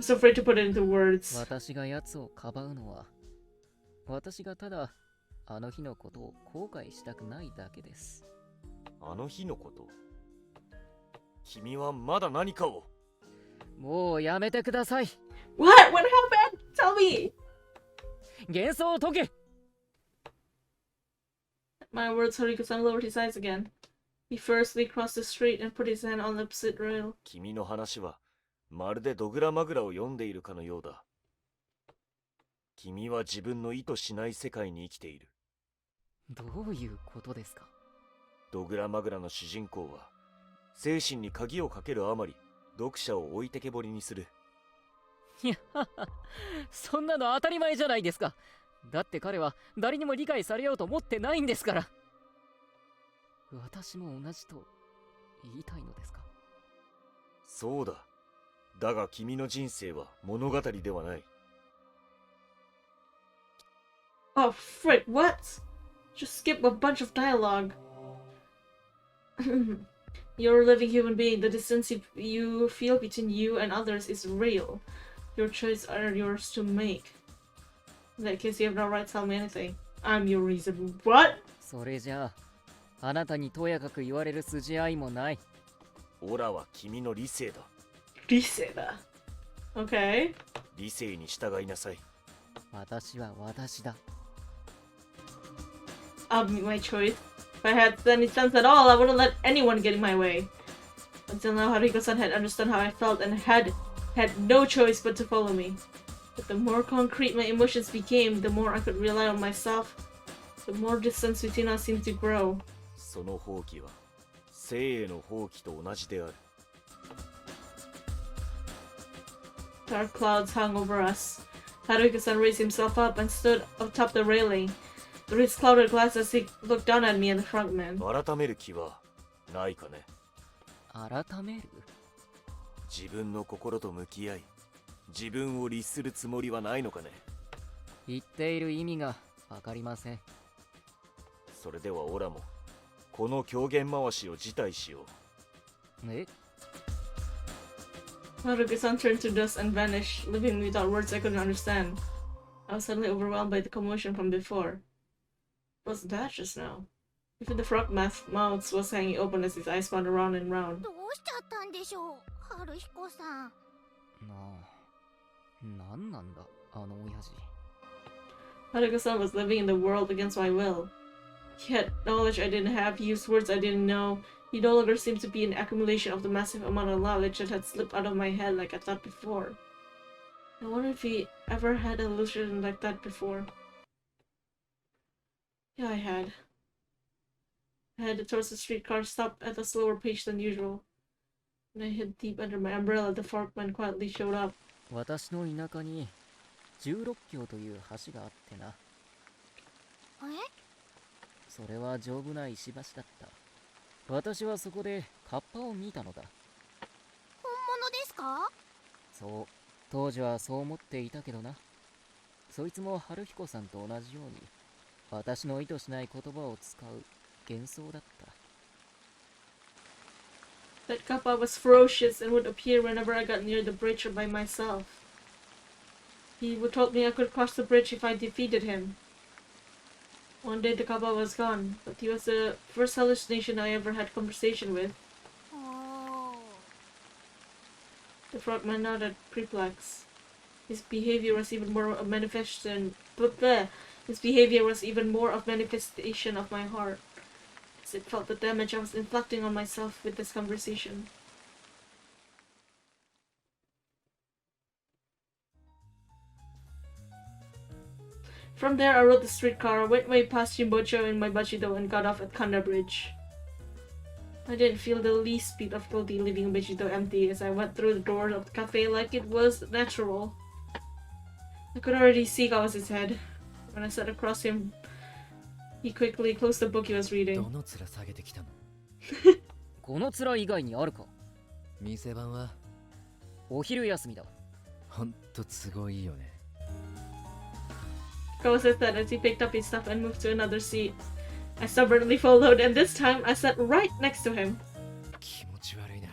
so afraid to put it into words. 私が奴をかばうのは私がただあの日のことを後悔したくないだけです。あの日のこと？君はまだ何かを。もうやめてください。What? What happened? Tell me! 幻想を解け。 My words, Hariko-san lowered his eyes again. He firstly crossed the street and put his hand on the opposite rail. 君の話はまるでドグラマグラを読んでいるかのようだ。君は自分の意図しない世界に生きている。どういうことですか？ドグラマグラの主人公は精神に鍵をかけるあまり読者を置いてけぼりにする。いやそんなの当たり前じゃないですか。だって彼は誰にも理解されようと思ってないんですから。私も同じと言いたいのですか？そうだ。だが君の人生は物語ではない。Oh, frick, what? Just skip a bunch of dialogue. You're a living human being. The distance you feel between you and others is real. Your choices are yours to make. In that case, you have no right to tell me anything. I'm your reason. What? それじゃあ、あなたにとやかく言われる筋合いもない。オラは君の理性だ。理性だ。Okay. 理性に従いなさい。私は私だ。I'll make my choice. If I had any sense at all, I wouldn't let anyone get in my way. Until now, Haruko-san had understood how I felt and had no choice but to follow me. But the more concrete my emotions became, the more I could rely on myself, the more distance between us seemed to grow. その放棄は生への放棄と同じである。Dark clouds hung over us. Haruko-san raised himself up and stood atop the railing. Through his clouded glasses, he looked down at me and the frogman. 改める気はないかね。改める？自分の心と向き合い、自分を律するつもりはないのかね。言っている意味がわかりません。それではオラもこの狂言回しを辞退しよう。え？ Haruko-san turned to dust and vanished, leaving me without words I couldn't understand. I was suddenly overwhelmed by the commotion from before. What was that just now? Even the frog mouth was hanging open as his eyes spun around and round. どうしちゃったんでしょう、春彦さん。なあ、なんなんだ、あの親父。Haruko-san was living in the world against my will. He had knowledge I didn't have, he used words I didn't know. He no longer seemed to be an accumulation of the massive amount of knowledge that had slipped out of my head like I thought before. I wonder if he ever had an illusion like that before. Yeah, I had. I headed towards the streetcar, stopped at a slower pace than usual. When I hid deep under my umbrella, the forkman quietly showed up. 私の田舎に16橋という橋があってな。え？それは丈夫な石橋だった。私はそこでカッパを見たのだ。本物ですか？そう、当時はそう思っていたけどな。そいつも春彦さんと同じように私の意図しない言葉を使う幻想だった。That kappa was ferocious and would appear whenever I got near the bridge by myself. He would told me I could cross the bridge if I defeated him. One day the kappa was gone, but he was the first hallucination I ever had conversation with. おー。 The frogman nodded, perplexed. His behavior was even more of manifestation. His behavior was even more of manifestation of my heart, as it felt the damage I was inflicting on myself with this conversation. From there, I rode the streetcar, went way past Shimbocho and my Bachido, and got off at Kanda Bridge. I didn't feel the least bit of guilty leaving Bachido empty as I went through the door of the cafe like it was natural. I could already see Kawase's head. When I sat across him, he quickly closed the book he was reading. どの面下げてきたの？この面以外にあるか？店番はお昼休みだ。ほんと都合いいよね。Kawase said as he picked up his stuff and moved to another seat. I stubbornly followed, and this time I sat right next to him. 気持ち悪いな。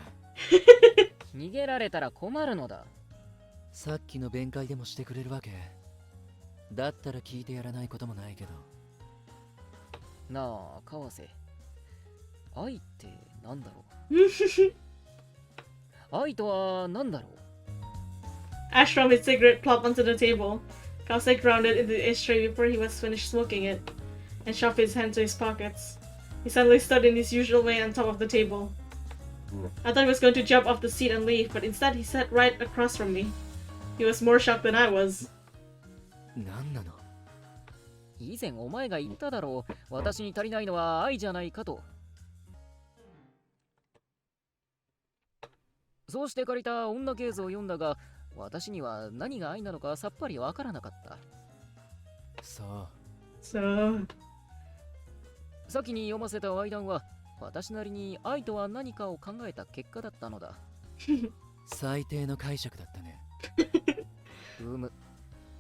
逃げられたら困るのだ。さっきの弁解でもしてくれるわけ？だったら聞いてやらないこともないけど。なあ、川瀬。愛ってなんだろう？愛とは何だろう？ Ash from his cigarette plopped onto the table. Kawase grounded into the ashtray before he was finished smoking it, and shoved his hands to his pockets. He suddenly stood in his usual way on top of the table. I thought he was going to jump off the seat and leave, but instead he sat right across from me. He was more shocked than I was. なんなの？以前お前が言っただろう。私に足りないのは愛じゃないかと。そうして借りた女系図を読んだが、私には何が愛なのかさっぱりわからなかった。そう。So... 先に読ませた愛談は、私なりに愛とは何かを考えた結果だったのだ。最低の解釈だったね。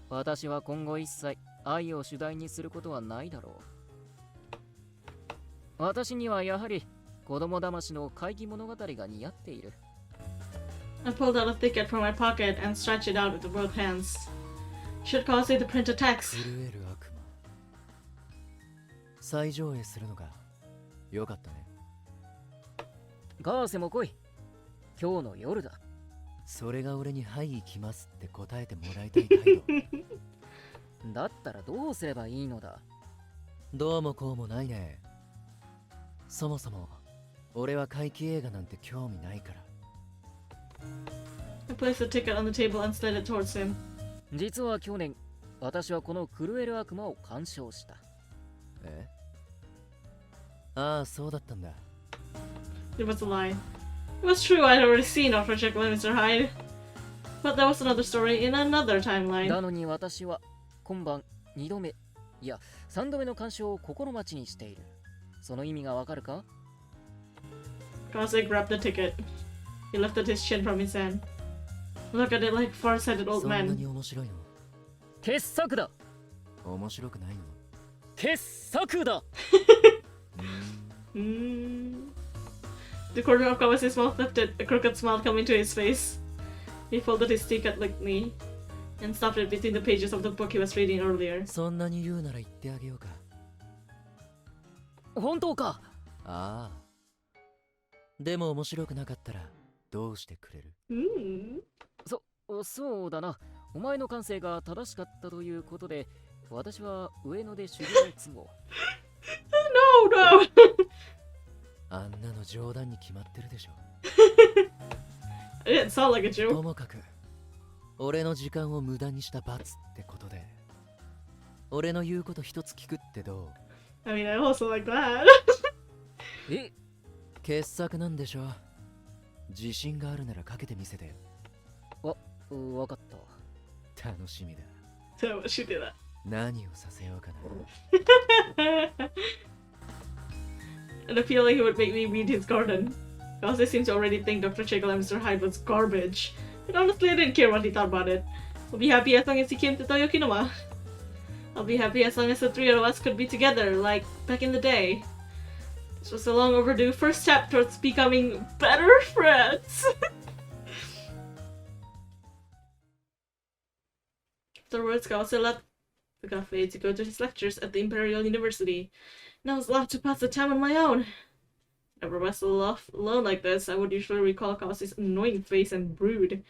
私は今後一切愛を主題にすることはないだろう。私にはやはり子供騙しの怪奇物語が似合っている。 I pulled out a ticket from my pocket and stretched it out with both hands. Should cause it to print a text. 震える悪魔。再上映するのか。よかったね。ガーセも来い。今日の夜だ。それが俺にはい行きますって答えてもらいたい態度。だったらどうすればいいのだ。どうもこうもないね。そもそも俺は怪奇映画なんて興味ないから。I placed the ticket on the table and slid it towards him. 実は去年、私はこの震える悪魔を鑑賞した。え？ああ、そうだったんだ。It was a lie. It was true, I'd already seen Dr. Jekyll and Mr. Hyde. But that was another story in another な timeline. のに私は今晩2度目、いや3度目の鑑賞を心待ちにしている。その意味がわかるか？ Kase grabbed the ticket. He lifted his chin from his hand. Look at it like far-sighted old そんな man. に面白いの？傑作だ。面白くないの？傑作だ。The corner of Kawase's mouth lifted, a crooked smile coming to his face. He folded his ticket lightly and stuffed it between the pages of the book he was reading earlier. そんなに言うなら言ってあげようか。本当か？ああ。でも面白くなかったらどうしてくれる？そうだな。お前の感性が正しかったということで、私は上野で修行を積もう。No, no! あんなの冗談に決まってるでしょ。It didn't sound like a joke. ともかく、俺の時間を無駄にした罰ってことで、俺の言うこと一つ聞くってどう？ I mean, I also like that. え？傑作なんでしょ？自信があるならかけてみせてよ。わかった。楽しみだ。 So, she did that. 何をさせようかな。And I feel like he would make me weed his garden. Kase seems to already think Dr. Jekyll and Mr. Hyde was garbage. But honestly, I didn't care what he thought about it. I'll be happy as long as he came to Toyokinoma. I'll be happy as long as the three of us could be together, like back in the day. This was a long overdue first step towards becoming better friends. Afterwards, Kase left the cafe to go to his lectures at the Imperial University. And I was allowed to pass the time on my own. Never was alone like this. I would usually recall Kawase's annoying face and brood.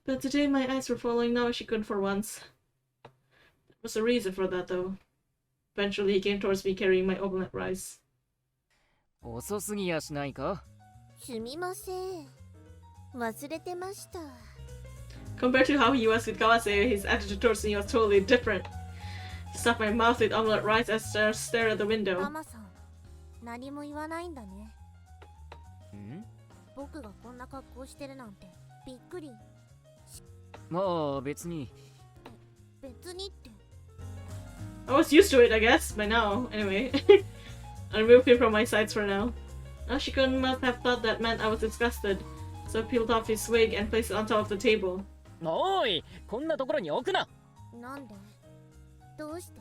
But today my eyes were following Naoshi-kun for once. There was a reason for that, though. Eventually he came towards me carrying my omelette rice. 遅すぎやしないか？すみません。忘れてました。 Compared to how he was with Kawase, his attitude towards me was totally different. I stuffed my mouth with omelette rice as I stared at the window. ママさん、何も言わないんだね。ん？僕がこんな格好してるなんてびっくり。まあ別に。別にって。I was used to it, I guess, by now. Anyway, I removed him from my sights for now. Naoshi-kun must have thought that meant I was disgusted, so I peeled off his wig and placed it on top of the table. おい、こんなところに置くな。なんで？どうして？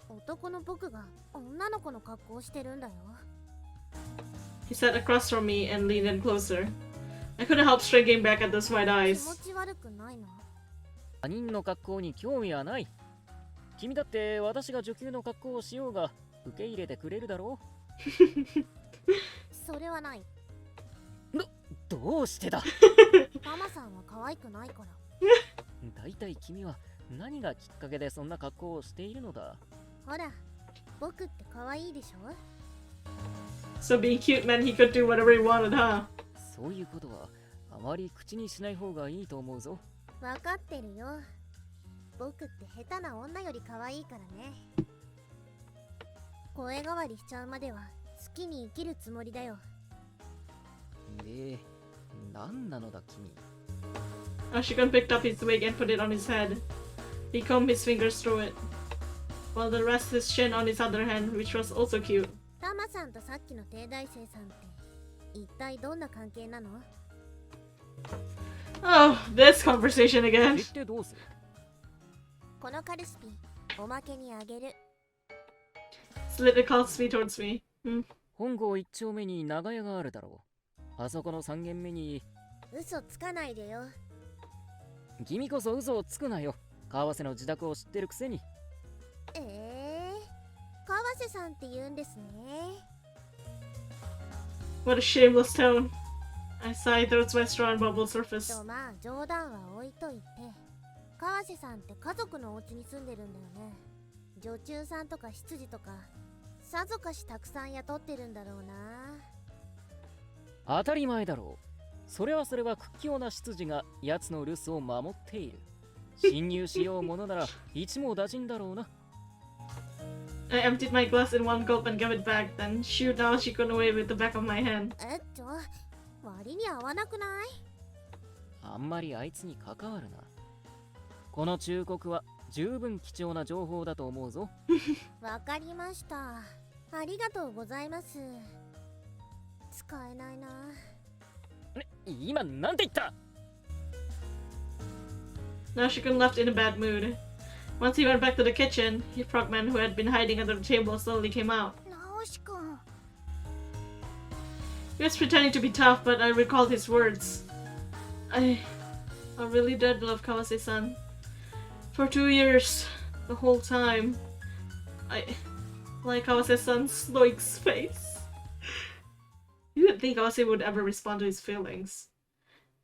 男の僕が女の子の格好をしてるんだよ。He sat across from me and leaned in closer. I couldn't help shrinking back at those wide 気 eyes. 持ち悪くないの？他人の格好に興味はない。君だって私が女給の格好をしようが受け入れてくれるだろそれはない。う。どうしてだ？ママさんは可愛くないから。だいたい君は何がきっかけでそんな格好をしているのだ？ほら、僕って可愛いでしょ？ So being cute meant he could do whatever he wanted, huh? そういうことはあまり口にしない方がいいと思うぞ。わかってるよ。僕って下手な女より可愛いからね。声変わりしちゃうまでは好きに生きるつもりだよ。で、何なのだ君。Ashikun picked up his wig and put it on his head. He combed his fingers through it, while the rest his chin on his other hand, which was also cute. タマさんとさっきの帝大生さんって一体どんな関係なの？ Oh, this conversation again. 言ってどうする？このカルスピおまけにあげる。Slid the calf me towards me. 本郷一丁目に長屋があるだろう。あそこの3軒目に。嘘つかないでよ。君こそ嘘をつくなよ。川瀬の自宅を知ってるくせに。川瀬さんって言うんですね。What a shameless tone. I sigh through my straw and bubble surface. とまあ冗談は置いといて、川瀬さんって家族のお家に住んでるんだよね。女中さんとか執事とかさぞかしたくさん雇ってるんだろうな。当たり前だろう。それは屈強な執事が奴の留守を守っている。侵入しようものなら一網打尽だろうな。I emptied my glass in one gulp and gave it back, then shooed down she couldn't away with the back of my hand. 割に合わなくない？あんまりあいつに関わるな。この忠告は十分貴重な情報だと思うぞ。わかりました。ありがとうございます。使えないな。今なんて言った？ Now Shikun left in a bad mood. Once he went back to the kitchen, the frogman who had been hiding under the table slowly came out. He was pretending to be tough, but I recalled his words. I really did love Kawase-san. For 2 years, the whole time. I like Kawase-san's stoic face. You didn't think Kawase would ever respond to his feelings.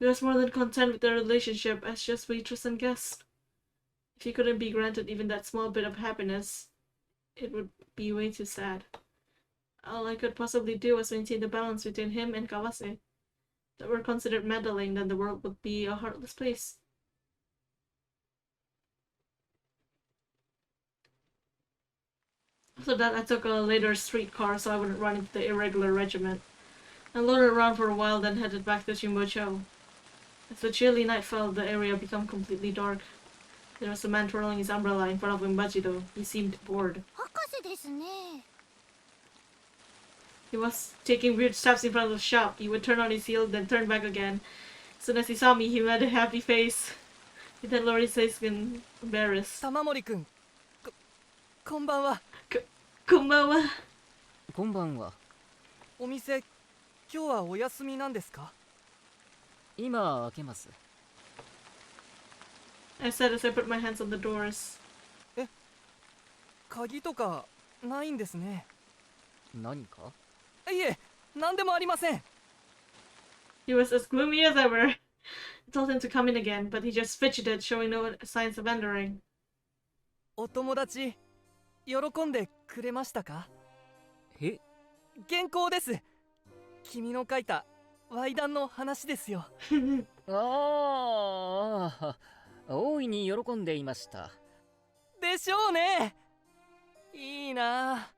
He was more than content with their relationship as just waitress and guest. If he couldn't be granted even that small bit of happiness, it would be way too sad. All I could possibly do was maintain the balance between him and Kawase. If that were considered meddling, then the world would be a heartless place. After that, I took a later streetcar so I wouldn't run into the irregular regiment. I loitered around for a while, then headed back to Shimbocho. As the chilly night fell, the area became completely dark. There was a man twirling his umbrella in front of Imbajido. He seemed bored. He was taking weird steps in front of the shop. He would turn on his heel, then turn back again. As soon as he saw me, he made a happy face. He then lowered his face in embarrassed. 玉森くん、こんばんは。こんばんは。こんばんは。お店、今日はお休みなんですか？今開けます。I said as I put my hands on the doors. 鍵とかないんですね。何か？いえ、何でもありません。He was as gloomy as ever. I told him to come in again, but he just fidgeted, showing no signs of entering. お友達、喜んでくれましたか？え？原稿です。君の書いた歪談の話ですよ。ああ、大いに喜んでいました。でしょうね。いいな。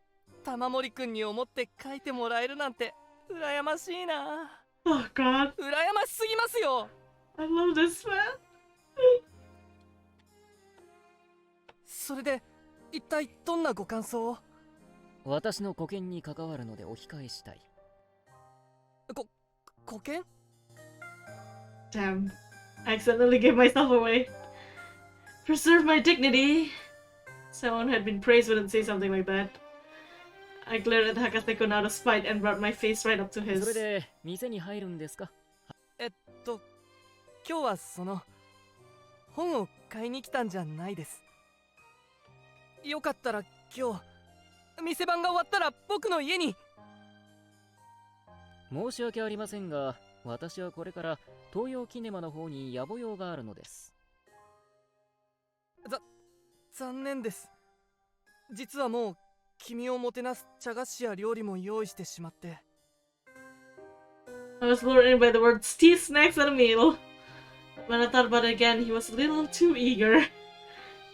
玉森くんに思って書いてもらえるなんて羨ましいな。Oh God. 羨ましすぎますよ。I love this man. それで一体どんなご感想を？私の保険に関わるのでお控えしたい。保険？ Damn. I accidentally gave myself away. Preserve my dignity. Someone who had been praised wouldn't say something like that. I glared at Hakase-kun out of spite and brought my face right up to his. それで店に入るんですか？今日はその本を買いに来たんじゃないです。よかったら今日店番が終わったら僕の家に。申し訳ありませんが、私はこれから東洋キネマの方に野暮用があるのです。残念です。実はもう君をもてなす茶菓子や料理も用意してしまって。I was lured in by the words tea, snacks, and a meal. When I thought about it again, he was a little too eager.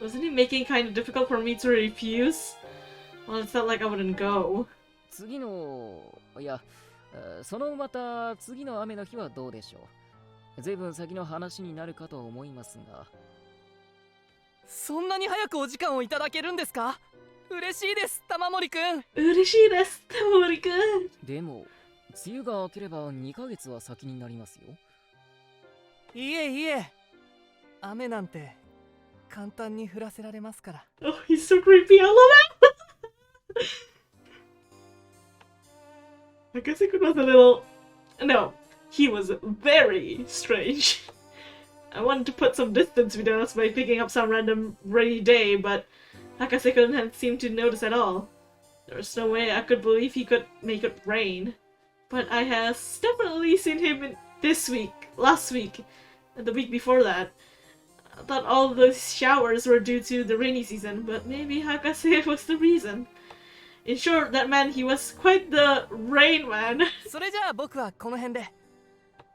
Wasn't he making it kind of difficult for me to refuse? Well, it felt like I wouldn't go. 次の、いや、そのまた次の雨の日はどうでしょう。ずいぶん先の話になるかと思いますが。そんなに早くお時間をいただけるんですか？嬉しいです、玉森くん。嬉しいです、玉森くん。でも、梅雨が明ければ2ヶ月は先になりますよ。いえいえ、雨なんて簡単に降らせられますから。Oh, he's so creepy. I love it. Hakase-kun was a little... No, he was very strange. I wanted to put some distance between us by picking up some random rainy day, but Hakase-kun hadn't seemed to notice at all. There was no way I could believe he could make it rain. But I have definitely seen him this week, last week, and the week before that. I thought all of those showers were due to the rainy season, but maybe Hakase was the reason. In short, that man, he was quite the rain man. それじゃあ僕はこの辺で。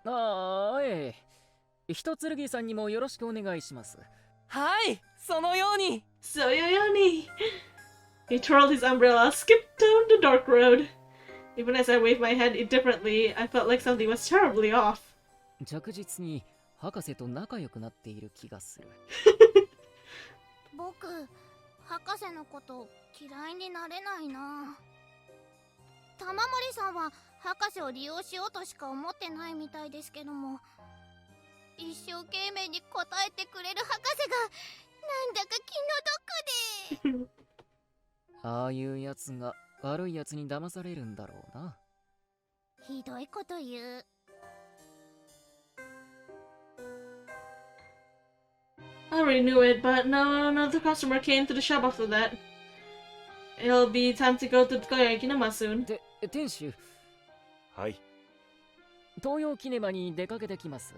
ああ、ええ。一剣さんにもよろしくお願いします。はい、そのように。So Yoyoni! He twirled his umbrella, skipped down the dark road. Even as I waved my head indifferently, I felt like something was terribly off. 着実に博士と仲良くなっている気がする。僕、博士のこと嫌いになれないな。玉森さんは博士を利用しようとしか思ってないみたいですけども、一生懸命に答えてくれる博士がなんだか気の毒で。ああいうやつが悪いやつに騙されるんだろうな。ひどいこと言う。I already knew it, but no, another customer came to the shop after that. It'll be time to go to Toyokinama soon. 店主。はい。東洋キネマに出かけてきます。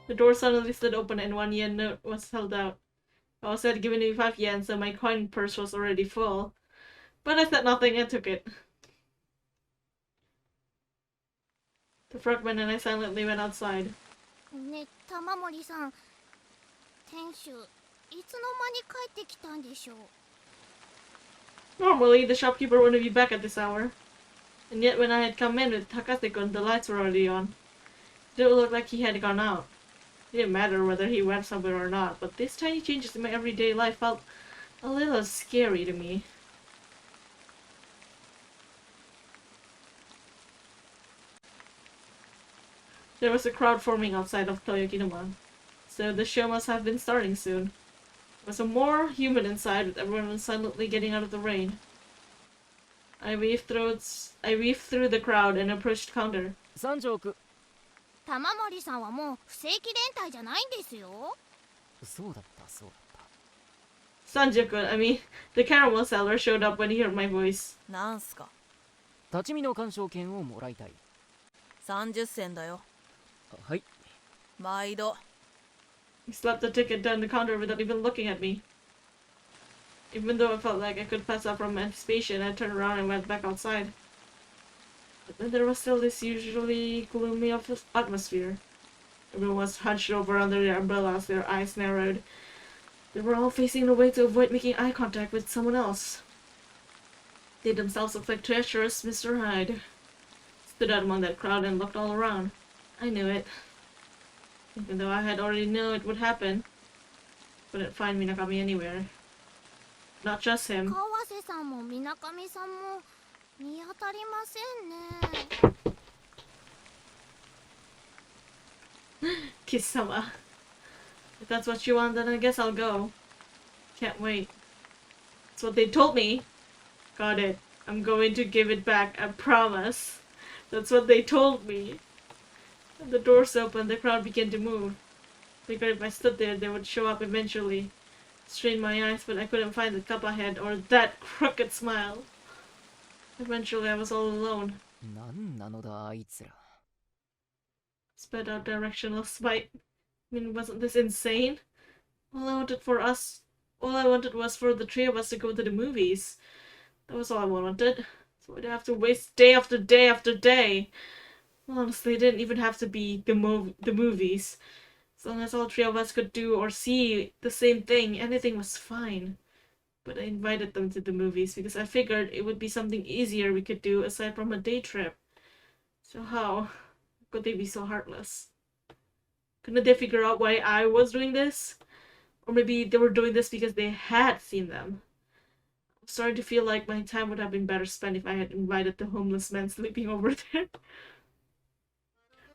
The door suddenly stood open and 1 yen note was held out. I also had given me 5 yen, so my coin purse was already full. But I said nothing and took it. The frogman and I silently went outside. ね、玉森さん、店主、いつの間に帰ってきたんでしょう。Normally, the shopkeeper wouldn't be back at this hour. And yet when I had come in with Hakase-kun, the lights were already on. It didn't look like he had gone out. It didn't matter whether he went somewhere or not, but these tiny changes in my everyday life felt a little scary to me. There was a crowd forming outside of Toyokinuma, so the show must have been starting soon. It was more humid inside, with everyone silently getting out of the rain. I weaved through the crowd and approached the counter. 三条く。玉森さんはもう不正規連隊じゃないんですよ。そうだった、そうだった。Sanjaku, I mean, the caramel seller showed up when he heard my voice. なんすか。立ち見の鑑賞券をもらいたい。30銭だよ。はい。毎度。He slapped the ticket down the counter without even looking at me. Even though I felt like I could pass out from anticipation, I turned around and went back outside. But then there was still this usually gloomy atmosphere. Everyone was hunched over under their umbrellas, their eyes narrowed. They were all facing away to avoid making eye contact with someone else. They themselves looked like treacherous Mr. Hyde. Stood out among that crowd and looked all around. I knew it. Even though I had already known it would happen. Couldn't find Minakami anywhere. Not just him. 川瀬さんも水上さんも見当たりませんね。Kisama. If that's what you want, then I guess I'll go. Can't wait. That's what they told me. Got it. I'm going to give it back, I promise. That's what they told me. When the doors opened, the crowd began to move. Figured if I stood there, they would show up eventually. Strained my eyes, but I couldn't find the kappa head or that crooked smile. Eventually, I was all alone. なんなのだあいつら。Sped out directional spite. I mean, wasn't this insane? All I wanted was for the three of us to go to the movies. That was all I wanted. So I'd have to waste day after day after day. Well, honestly, it didn't even have to be the movies. As long as all three of us could do or see the same thing, anything was fine. But I invited them to the movies because I figured it would be something easier we could do aside from a day trip. So how could they be so heartless? Couldn't they figure out why I was doing this? Or maybe they were doing this because they had seen them. I was starting to feel like my time would have been better spent if I had invited the homeless man sleeping over there.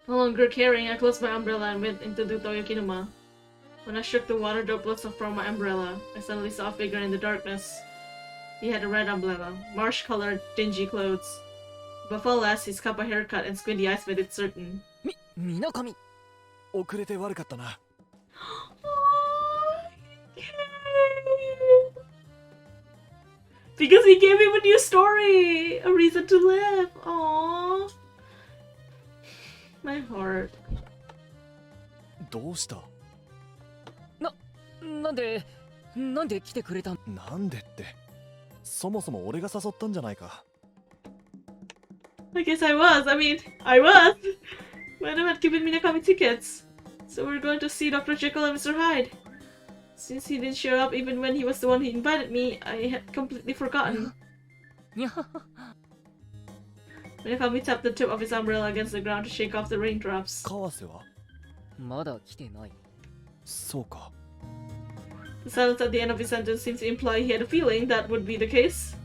No longer caring, I closed my umbrella and went into the Toyokinuma. When I shook the water droplets from my umbrella, I suddenly saw a figure in the darkness. He had a red umbrella, marsh-colored, dingy clothes, Before last, his kappa haircut and squinty eyes made it certain. みなかみ。遅れて悪かったな。Because he gave him a new story! A reason to live! Aww. My heart. どうした？なんで来てくれたん？なんでって。そもそも俺が誘ったんじゃないか。I guess I was. I was! Madam had given me Nakami tickets. So we're going to see Dr. Jekyll and Mr. Hyde. Since he didn't show up even when he was the one who invited me, I had completely forgotten. Minakami tapped the tip of his umbrella against the ground to shake off the raindrops. 川瀬は？まだ来てない。そうか。The silence at the end of his sentence seemed to imply he had a feeling that would be the case.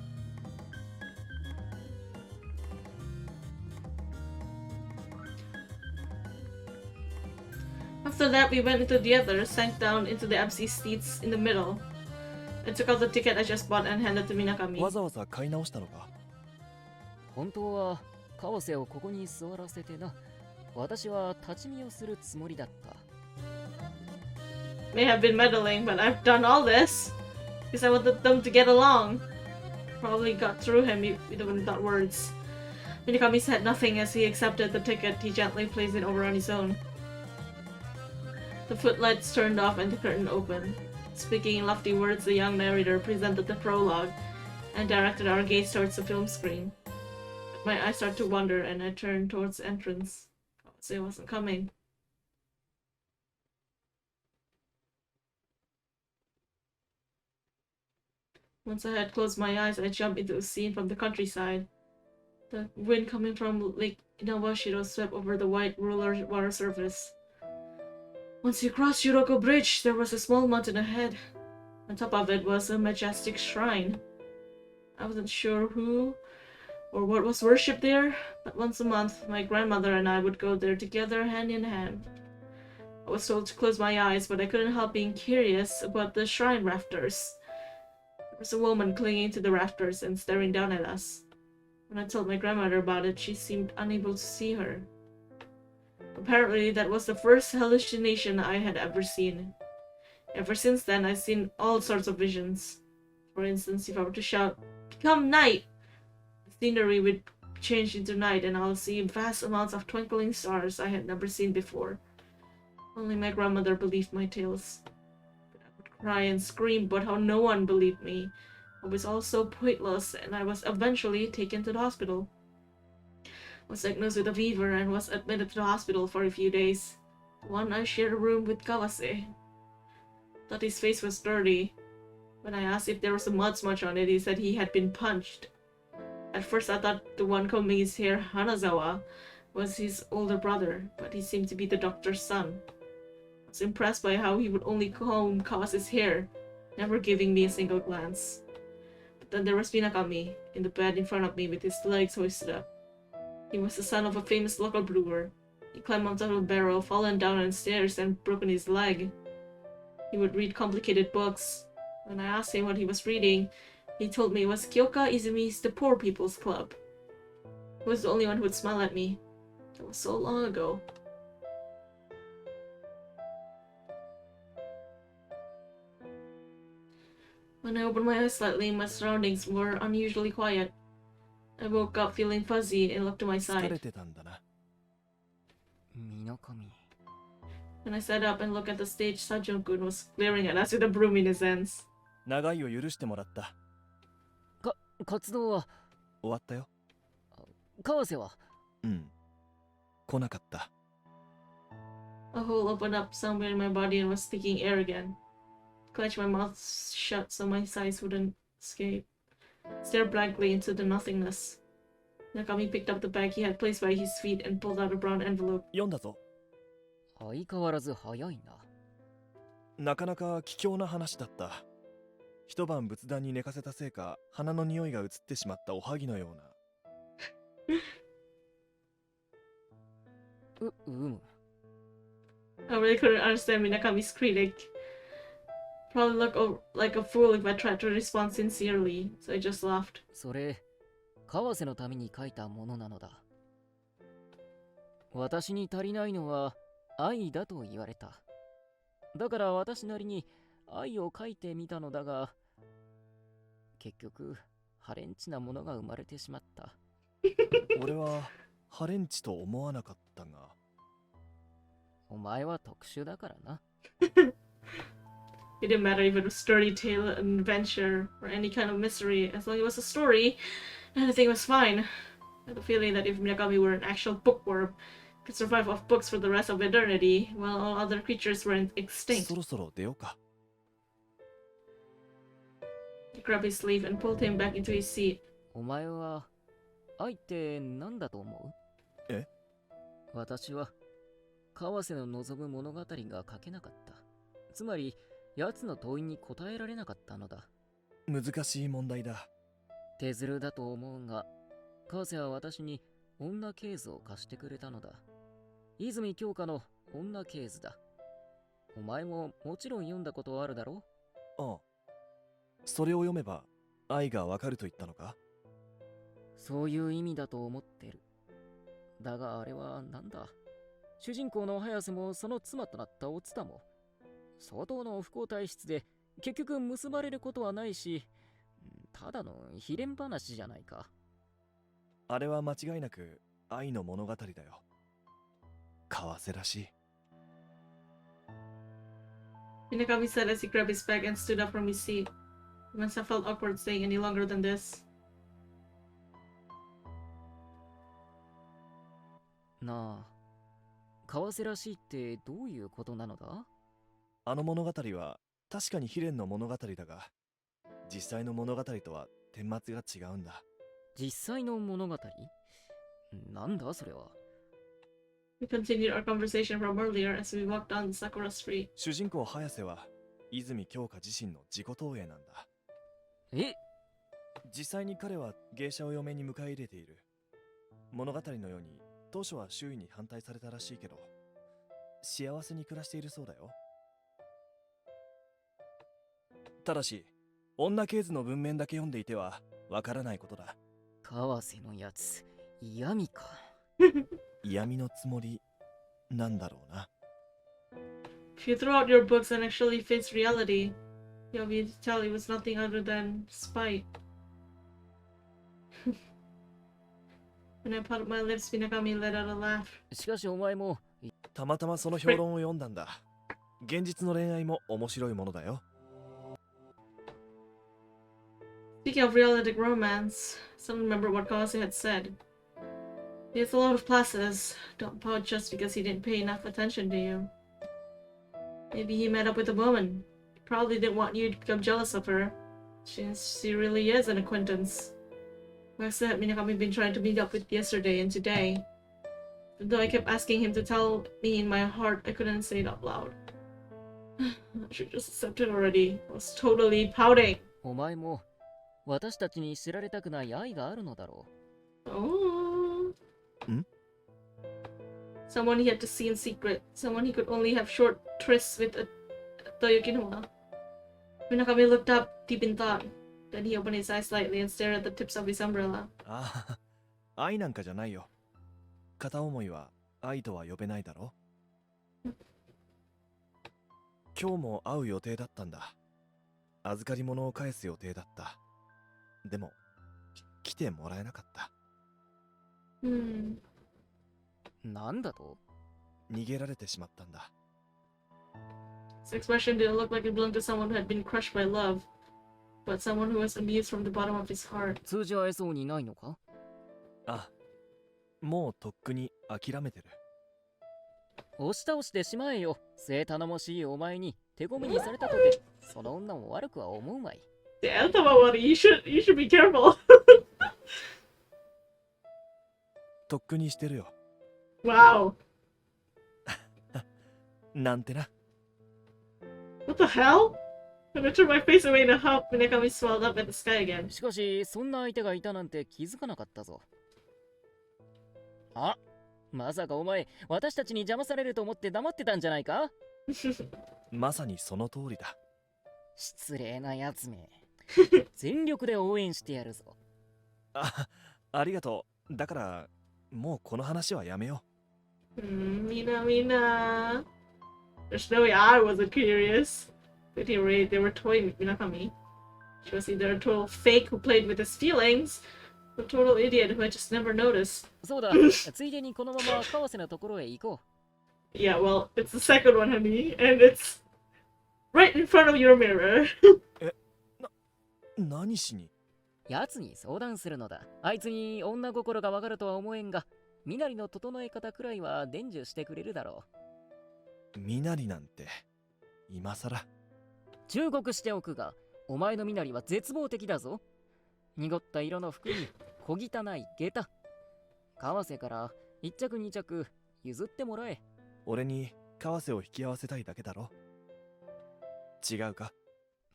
After that, we went into the other, sank down into the empty seats in the middle. I took out the ticket I just bought and handed to Minakami. わざわざ買い直したのか？本当は川瀬をここに座らせてな。私は立ち見をするつもりだった。May have been meddling, but I've done all this because I wanted them to get along. Probably got through him even without words. Minakami said nothing as he accepted the ticket. He gently placed it over on his own. The footlights turned off and the curtain opened. Speaking in lofty words, the young narrator presented the prologue and directed our gaze towards the film screen. My eyes started to wander and I turned towards the entrance. Kawase wasn't coming. Once I had closed my eyes, I jumped into a scene from the countryside. The wind coming from Lake Inawashiro swept over the white ruler water surface. Once you crossed Yuroko Bridge, there was a small mountain ahead. On top of it was a majestic shrine. I wasn't sure who or what was worshipped there, but once a month, my grandmother and I would go there together hand in hand. I was told to close my eyes, but I couldn't help being curious about the shrine rafters. There was a woman clinging to the rafters and staring down at us. When I told my grandmother about it, she seemed unable to see her. Apparently, that was the first hallucination I had ever seen. Ever since then, I've seen all sorts of visions. For instance, if I were to shout, "Become night!" the scenery would change into night and I'll see vast amounts of twinkling stars I had never seen before. Only my grandmother believed my tales. But I would cry and scream about how no one believed me. I was all so pointless, and I was eventually taken to the hospital. I was diagnosed with a fever and was admitted to the hospital for a few days. One I shared a room with Kawase. Thought his face was dirty. When I asked if there was a mud smudge on it, he said he had been punched. At first I thought the one combing his hair, Hanazawa, was his older brother, but he seemed to be the doctor's son. I was impressed by how he would only comb Kawase's hair, never giving me a single glance. But then there was Minakami, in the bed in front of me with his legs hoisted up. He was the son of a famous local brewer. He climbed on top of a barrel, fallen down on stairs, and broken his leg. He would read complicated books. When I asked him what he was reading, he told me it was Kyoka Izumi's The Poor People's Club. He was the only one who would smile at me. That was so long ago. When I opened my eyes slightly, my surroundings were unusually quiet. I woke up feeling fuzzy and looked to my 疲れ side. てたんだな。みなかみ。 When I sat up and looked at the stage, Sajon-kun was glaring at us with a broom in his hands. 長いを許してもらった。活動は終わったよ。川瀬はうん。来なかった。A hole opened up somewhere in my body and was sticking air again. Clenched my mouth shut so my sighs wouldn't escape. Stared blankly into the nothingness. Nakami picked up the bag he had placed by his feet and pulled out a brown envelope. 読んだぞ。相変わらず早いな。なかなか貴重な話だった。一晩仏壇に寝かせたせいか、鼻の匂いが移ってしまったおはぎのような。うむ。I really couldn't understand Minakami's critic. Probably look like a fool if I tried to respond sincerely, so I just laughed. それ川瀬のために書いたものなのだ。私に足りないのは愛だと言われた。だから私なりに愛を書いてみたのだが、結局ハレンチなものが生まれてしまった。俺はハレンチと思わなかったが。お前は特殊だからな。It didn't matter if it was story tale, an adventure, or any kind of mystery. As long as it was a story, everything was fine. I had the feeling that if Minagami were an actual bookworm, could survive off books for the rest of eternity, while all other creatures were extinct. そろそろ出ようか。He grabbed his sleeve and pulled him back into his seat. お前は愛って何だと思う？え？私は川瀬の望む物語が書けなかった。つまり奴の問いに答えられなかったのだ。難しい問題だ。手ずるだと思うが、川瀬は私に女系図を貸してくれたのだ。泉鏡花の女系図だ。お前ももちろん読んだことはあるだろう？ああ。それを読めば愛がわかると言ったのか？そういう意味だと思ってる。だがあれはなんだ。主人公の早瀬もその妻となったおつたも相当の不幸体質で結局結ばれることはないし、ただの悲恋話じゃないか。あれは間違いなく愛の物語だよ。川瀬らしい。Minagami said as he grabbed his bag and stood up from his seat. Mensa felt awkward staying any longer than this. なあ、川瀬らしいってどういうことなのだ？あの物語は確かに悲恋の物語だが、実際の物語とは顛末が違うんだ。実際の物語？なんだそれは。We continued our conversation from earlier as we walked down the Sakura Street. 主人公早瀬は泉鏡花自身の自己投影なんだ。え？実際に彼は芸者を嫁に迎え入れている。物語のように当初は周囲に反対されたらしいけど、幸せに暮らしているそうだよ。ただし女系図の文面だけ読んでいてはわからないことだ。川瀬のやつ嫌味か。嫌味のつもりなんだろうな。 If you throw out your books and actually face reality, you'll be able to tell it was nothing other than spite. When I put my lips, Minagami let out a laugh. しかしお前もたまたまその評論を読んだんだ。現実の恋愛も面白いものだよ。 Speaking of realistic romance, I still remember what Kawase had said. He has a lot of classes. Don't pout just because he didn't pay enough attention to you. Maybe he met up with a woman. He probably didn't want you to become jealous of her, since she really is an acquaintance. Like I said, Minagami been trying to meet up with yesterday and today. But though I kept asking him to tell me in my heart, I couldn't say it out loud. I should just accept it already. I was totally pouting. お前も私たちに知られたくない愛があるのだろう。Oh. Hmm? Someone he had to see in secret. Someone he could only have short trysts with Toyokinuma. Minagami looked up, deep in thought. Then he opened his eyes slightly and stared at the tips of his umbrella. ああ、愛なんかじゃないよ。片思いは愛とは呼べないだろ。今日も会う予定だったんだ。預かり物を返す予定だった。でも、来てもらえなかった。なんだと？逃げられてしまったんだ。His expression didn't look like it belonged to someone who had been crushed by love, but someone who was amused from the bottom of his heart. 通じ合えそうにないのか？あ、もうとっくに諦めてる。押し倒してしまえよ。末頼もしいお前に手ごめにされたとて、その女も悪くは思うまい。Damn, Tamawari, you should be careful. とっくにしてるよ。Wow. なんてな。What the hell? I'm gonna turn my face away to help Minagami swelled up at the sky again. しかし、そんな相手がいたなんて気づかなかったぞ。あ、まさかお前、私たちに邪魔されると思って黙ってたんじゃないか？まさにその通りだ。失礼なやつめ。全力で応援してやるぞ。ありがとう。だから、もうこの話はやめよ Mina. There's no way I wasn't curious. But anyway, they were toying with Minakami. She was either a total fake who played with his feelings, or a total idiot who had just never noticed. そうだ、ついでにこのまま川瀬のところへ行こ Yeah, well, it's the second one, honey, and it's right in front of your mirror. う。何しに？奴に相談するのだ。あいつに女心がわかるとは思えんが、身なりの整え方くらいは伝授してくれるだろ身なりなんて、今さら。う。忠告しておくが、お前の身なりは絶望的だぞ。濁った色の服に小汚い下駄。川瀬から一着二着譲ってもらえ。俺に川瀬を引き合わせたいだけだろ。違うか？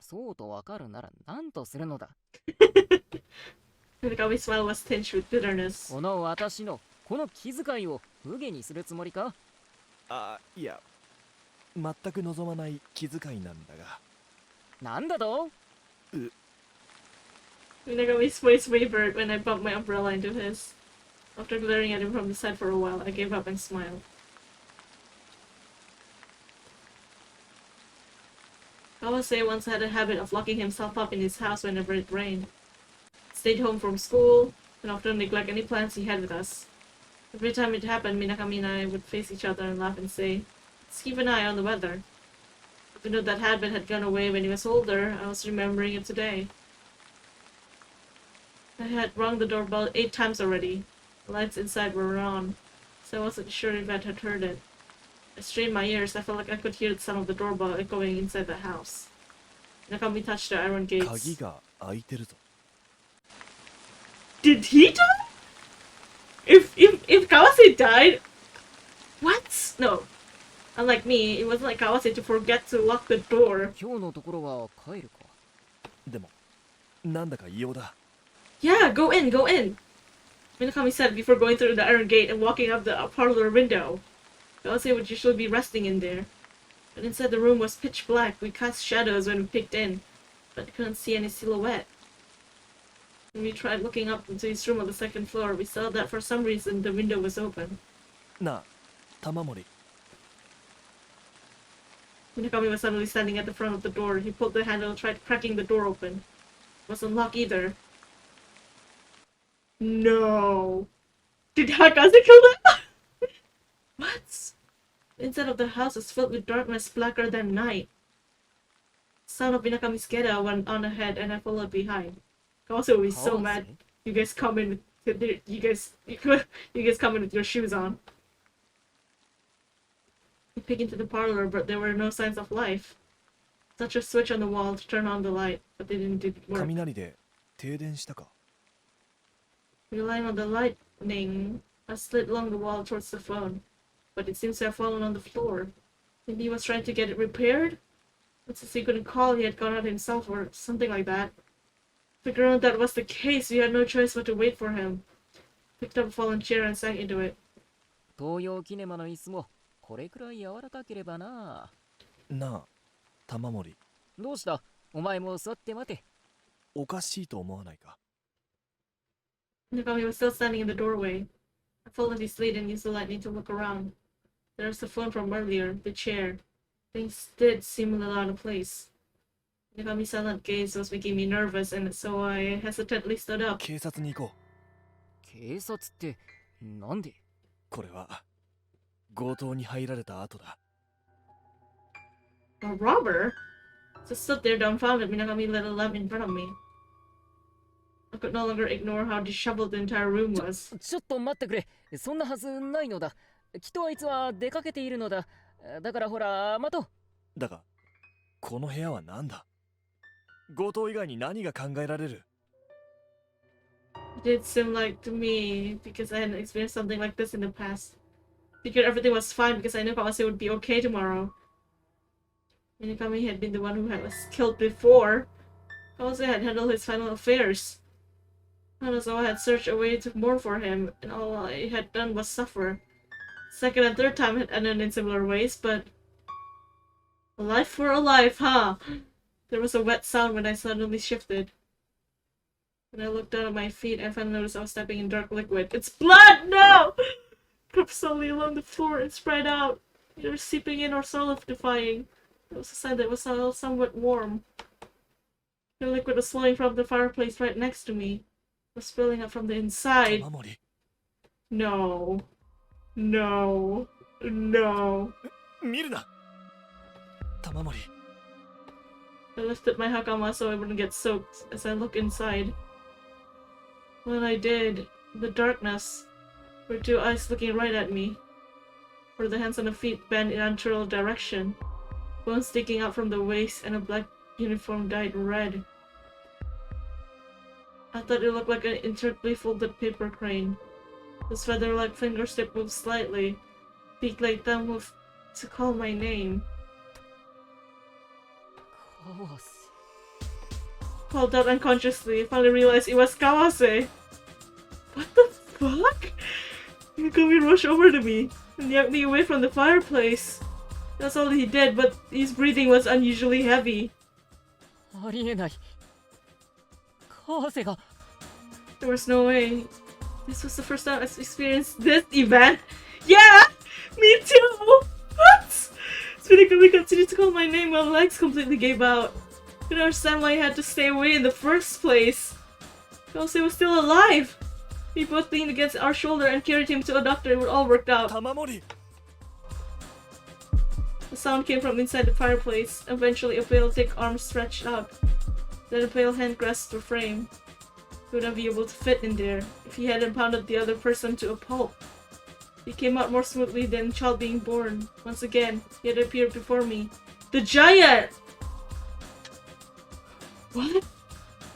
そうとわかるなら何とするのだ。Minakami's smile was tinged with bitterness. この私のこの気遣いを無下にするつもりか？あ、いや、全く望まない気遣いなんだが。なんだとMinakami's voice wavered when I bumped my umbrella into his. After glaring at him from the side for a while, I gave up and smiled. Kawase once had a habit of locking himself up in his house whenever it rained. Stayed home from school, and often neglect any plans he had with us. Every time it happened, Minakami and I would face each other and laugh and say, "Let's keep an eye on the weather." Even though that habit had gone away when he was older, I was remembering it today. I had rung the doorbell 8 times already. The lights inside were on, so I wasn't sure if I had heard it. I strained my ears. I felt like I could hear the sound of the doorbell echoing inside the house. Minakami touched the iron 鍵 gates. が開いてるぞ。 Did he die? If Kawase died, what? No. Unlike me, it wasn't like Kawase to forget to lock the door. 今日のところは帰るか。でも、なんだか異様だ。Yeah, go in, go in. Minakami said before going through the iron gate and walking up the parlor window. Kawase would usually be resting in there. But inside the room was pitch black. We cast shadows when we peeked in, but couldn't see any silhouette. When we tried looking up into his room on the second floor, we saw that for some reason the window was open. なあ、玉森。 Minakami was suddenly standing at the front of the door. He pulled the handle and tried cracking the door open. It wasn't locked either. No. Did Hakase kill them? What? The inside of the house was filled with darkness blacker than night. The sound of Minakami's Geta went on ahead and I followed behind. Kawase would be so mad. You guys come in with you guys come in with your shoes on. We peeked into the parlor, but there were no signs of life. Touched a switch on the wall to turn on the light, but it didn't work. 雷で停電したか？ Relying on the lightning, I slid along the wall towards the phone, but it seems to have fallen on the floor. Maybe he was trying to get it repaired? But since he couldn't call, he had gone out himself or something like that. Figuring that was the case, we had no choice but to wait for him. Picked up a fallen chair and sank into it. 東洋キネマの椅子もこれくらい柔らかければな。なあ、玉森。どうした？お前も座って待て。おかしいと思わないか？ Minakami was still standing in the doorway. I folded his lid and used the lightning to look around. There's the phone from earlier, the chair. Things did seem a little out of place. Minakami's silent gaze was making me nervous, and so I hesitantly stood up. 警察に行こ警察ってなんで？う。これは強盗に入られた後だ。 A robber? Just stood there dumbfounded. Minakami lit a lamp in front of me. I could no longer ignore how disheveled the entire room was. ちょっと待ってくれ。そんなはずないのだ。きっとあいつは出かけているのだ。だからほら、待とう。だが、この部屋は何だ？強盗以外に何が考えられる？ It did seem like to me, because I hadn't experienced something like this in the past. Figured everything was fine because I knew Kawase would be okay tomorrow. Minakami had been the one who was killed before. Kawase had handled his final affairs. And so I had searched a way to mourn for him, and all I had done was suffer. Second and third time had ended in similar ways, but... A life for a life, huh? There was a wet sound when I suddenly shifted. When I looked down at my feet, I finally noticed I was stepping in dark liquid. It's blood! No! Crept slowly along the floor and spread out, either seeping in or solidifying. It was a sign that it was still somewhat warm. The liquid was flowing from the fireplace right next to me. It was spilling up from the inside. 玉森 No. No. No. 見るな玉森 I lifted my hakama so I wouldn't get soaked as I looked inside. When I did, in the darkness were two eyes looking right at me, where the hands and the feet bent in unnatural direction, bones sticking out from the waist and a black uniform dyed red. I thought it looked like an intricately folded paper crane. His feather-like fingertip moved slightly, beak-like thumb moved to call my name. Called out unconsciously, finally realized it was Kawase. What the fuck? Yukumi rushed over to me and yanked me away from the fireplace. That's all he did, but his breathing was unusually heavy. ありえない。川瀬が There was no way. This was the first time I've experienced this event. Yeah! Me too! What? Yukumi continued to call my name while my legs completely gave out. I couldn't understand why I had to stay away in the first place. Kawase was still alive. We both leaned against our shoulder and carried him to a doctor. It would all worked out. 玉森 The sound came from inside the fireplace. Eventually, a pale, thick arm stretched out. Then a pale hand grasped the frame. He wouldn't be able to fit in there if he hadn't pounded the other person to a pulp. He came out more smoothly than a child being born. Once again, he had appeared before me. The giant! What?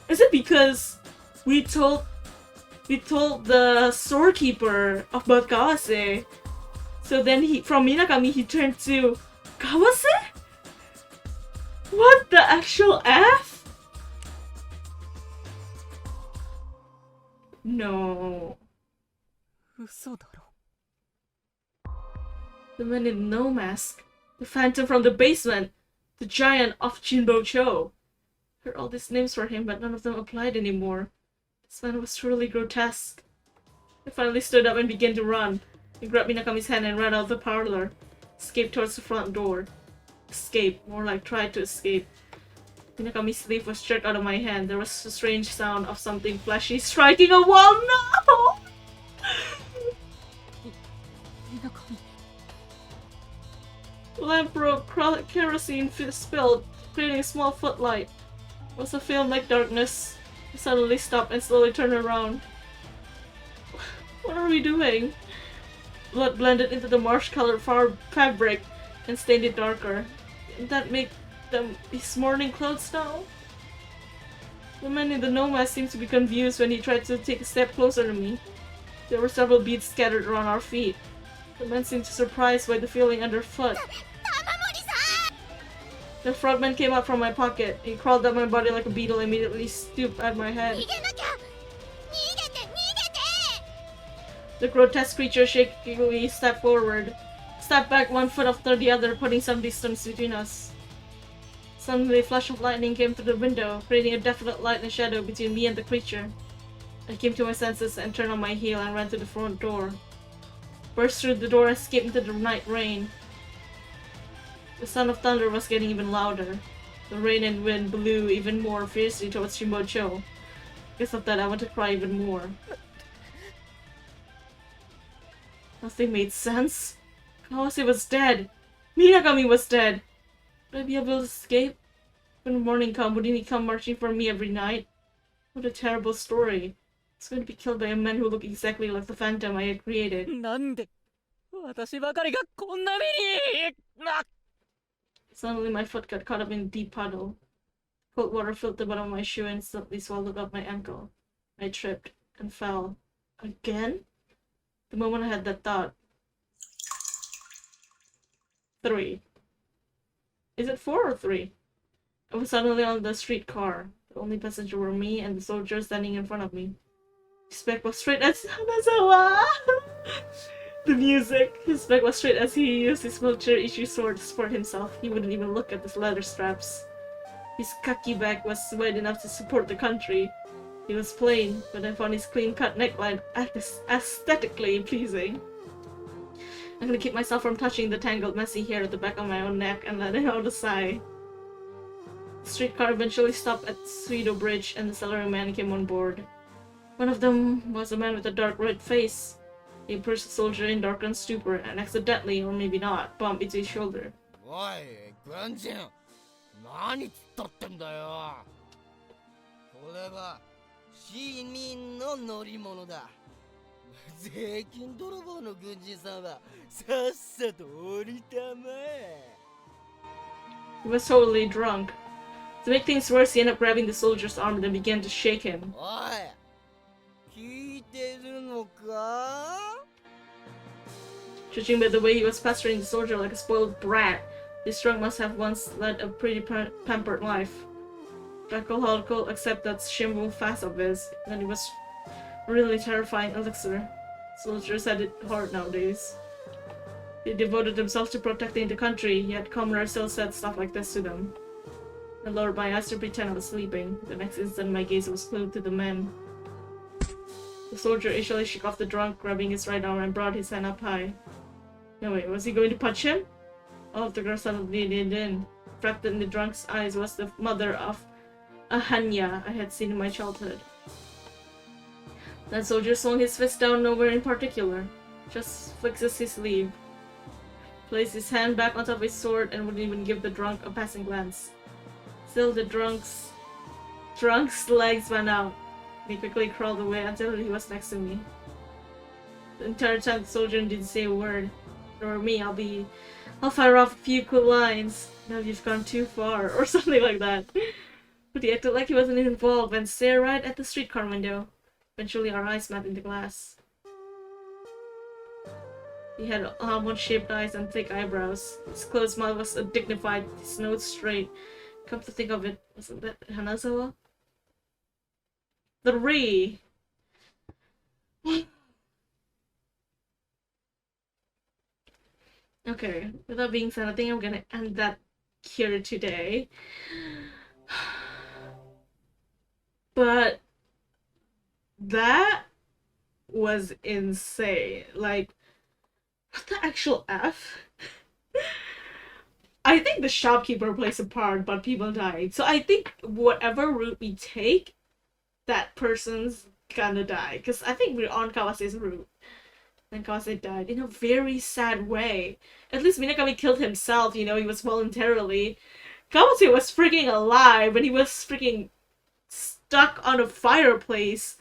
Is it because we told the storekeeper about Kawase? So then from Minakami he turned to Kawase? What the actual F? No. 嘘だろ。 The man in no mask. The phantom from the basement. The giant of Jinbocho. Heard all these names for him, but none of them applied anymore. This man was truly grotesque. I finally stood up and began to run. I grabbed Minakami's hand and ran out of the parlor. Escaped towards the front door. Escape, more like tried to escape. Minakami's sleeve was jerked out of my hand. There was a strange sound of something fleshy striking a wall. No! 水上 Lamp broke, kerosene spilled, creating a small footlight. It was a film-like darkness. I suddenly stopped and slowly turned around. What are we doing? Blood blended into the marsh-colored fabric and stained it darker. Didn't that make them his morning clothes now? The man in the nomad seemed to be confused when he tried to take a step closer to me. There were several beads scattered around our feet. The man seemed surprised by the feeling underfoot. The frogman came out from my pocket. He crawled up my body like a beetle and immediately stooped at my head. The grotesque creature shakily stepped forward, stepped back 1 foot after the other, putting some distance between us. Suddenly, a flash of lightning came through the window, creating a definite light and shadow between me and the creature. I came to my senses and turned on my heel and ran to the front door. Burst through the door and escaped into the night rain. The sound of thunder was getting even louder. The rain and wind blew even more fiercely towards Shimocho. Because of that, I want to cry even more. Nothing made sense. Kawase was dead. Minakami was dead. Would I be able to escape? When the morning came, wouldn't he come marching for me every night? What a terrible story. I was going to be killed by a man who looked exactly like the phantom I had created. なんで私ばかりがこんな目に。あっ Suddenly my foot got caught up in a deep puddle. Cold water filled the bottom of my shoe and instantly swallowed up my ankle. I tripped and fell. Again? The moment I had that thought. 3. Is it 4 or 3? I was suddenly on the streetcar. The only passenger were me and the soldier standing in front of me. His back was straight as Hanazawa! The music. His back was straight as he used his wheelchair issue sword to support himself. He wouldn't even look at his leather straps. His khaki bag was wide enough to support the country. He was plain, but I found his clean-cut neckline aesthetically pleasing. I'm gonna keep myself from touching the tangled, messy hair at the back of my own neck and let it out a sigh. The streetcar eventually stopped at Suido Bridge, and the salaryman came on board. One of them was a man with a dark red face. He approached the soldier in darkened stupor and accidentally, or maybe not, bumped into his shoulder. Oi, Grunjin! 何つっとってんだよ。これは市民の乗り物だ。税金泥棒の軍人さんはさっさと降りたまえ。 He was totally drunk. To make things worse, he ended up grabbing the soldier's arm and then began to shake him. おい、聞いてるのか? Judging by the way he was pestering the soldier like a spoiled brat, this drunk must have once led a pretty pampered life. Alcoholical, except that shameful fast of his, and he was really terrifying elixir. Soldiers had it hard nowadays. They devoted themselves to protecting the country, yet commoners still said stuff like this to them. I lowered my eyes to pretend I was sleeping. The next instant my gaze was glued to the men. The soldier initially shook off the drunk, grabbing his right arm and brought his hand up high. No wait, was he going to punch him? All of the girls suddenly leaned in. Reflected in the drunk's eyes was the mother of a Hanya I had seen in my childhood. That soldier swung his fist down nowhere in particular. Just flexes his sleeve. Placed his hand back on top of his sword and wouldn't even give the drunk a passing glance. Still the drunk's legs went out. He quickly crawled away until he was next to me. The entire time the soldier didn't say a word. Or me, I'll fire off a few cool lines. Now you've gone too far, or something like that. But he acted like he wasn't involved and stared right at the streetcar window. Eventually our eyes met in the glass. He had almond-shaped eyes and thick eyebrows. His closed mouth was dignified, his nose straight. Come to think of it, wasn't that Hanazawa? 3! Okay, with that being said, I think I'm gonna end that here today. But that was insane. Like, what the actual F? I think the shopkeeper plays a part, but people died. So I think whatever route we take, that person's gonna die. Because I think we're on Kawase's route. And Kawase died in a very sad way. At least Minakami killed himself, you know, he was voluntarily. Kawase was freaking alive, and he was freaking stuck on a fireplace.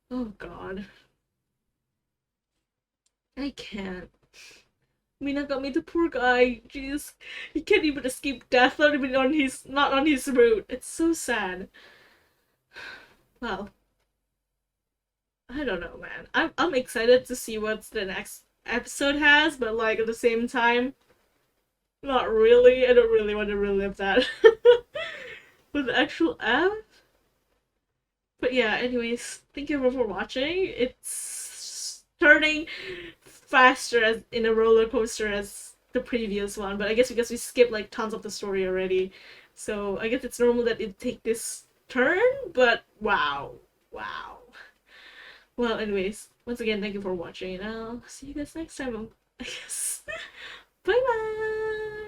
Oh god. I can't. Minakami, the poor guy, jeez. He can't even escape death, not even on his route. It's so sad. Well, I don't know, man. I'm excited to see what the next episode has, but like at the same time, not really. I don't really want to relive that. With the actual F. But yeah, anyways, thank you everyone for watching. It's turning faster as in a roller coaster as the previous one, but I guess because we skipped like tons of the story already, so I guess it's normal that it take this turn. But wow. Well, anyways, once again, thank you for watching, and I'll see you guys next time, I guess. Bye bye.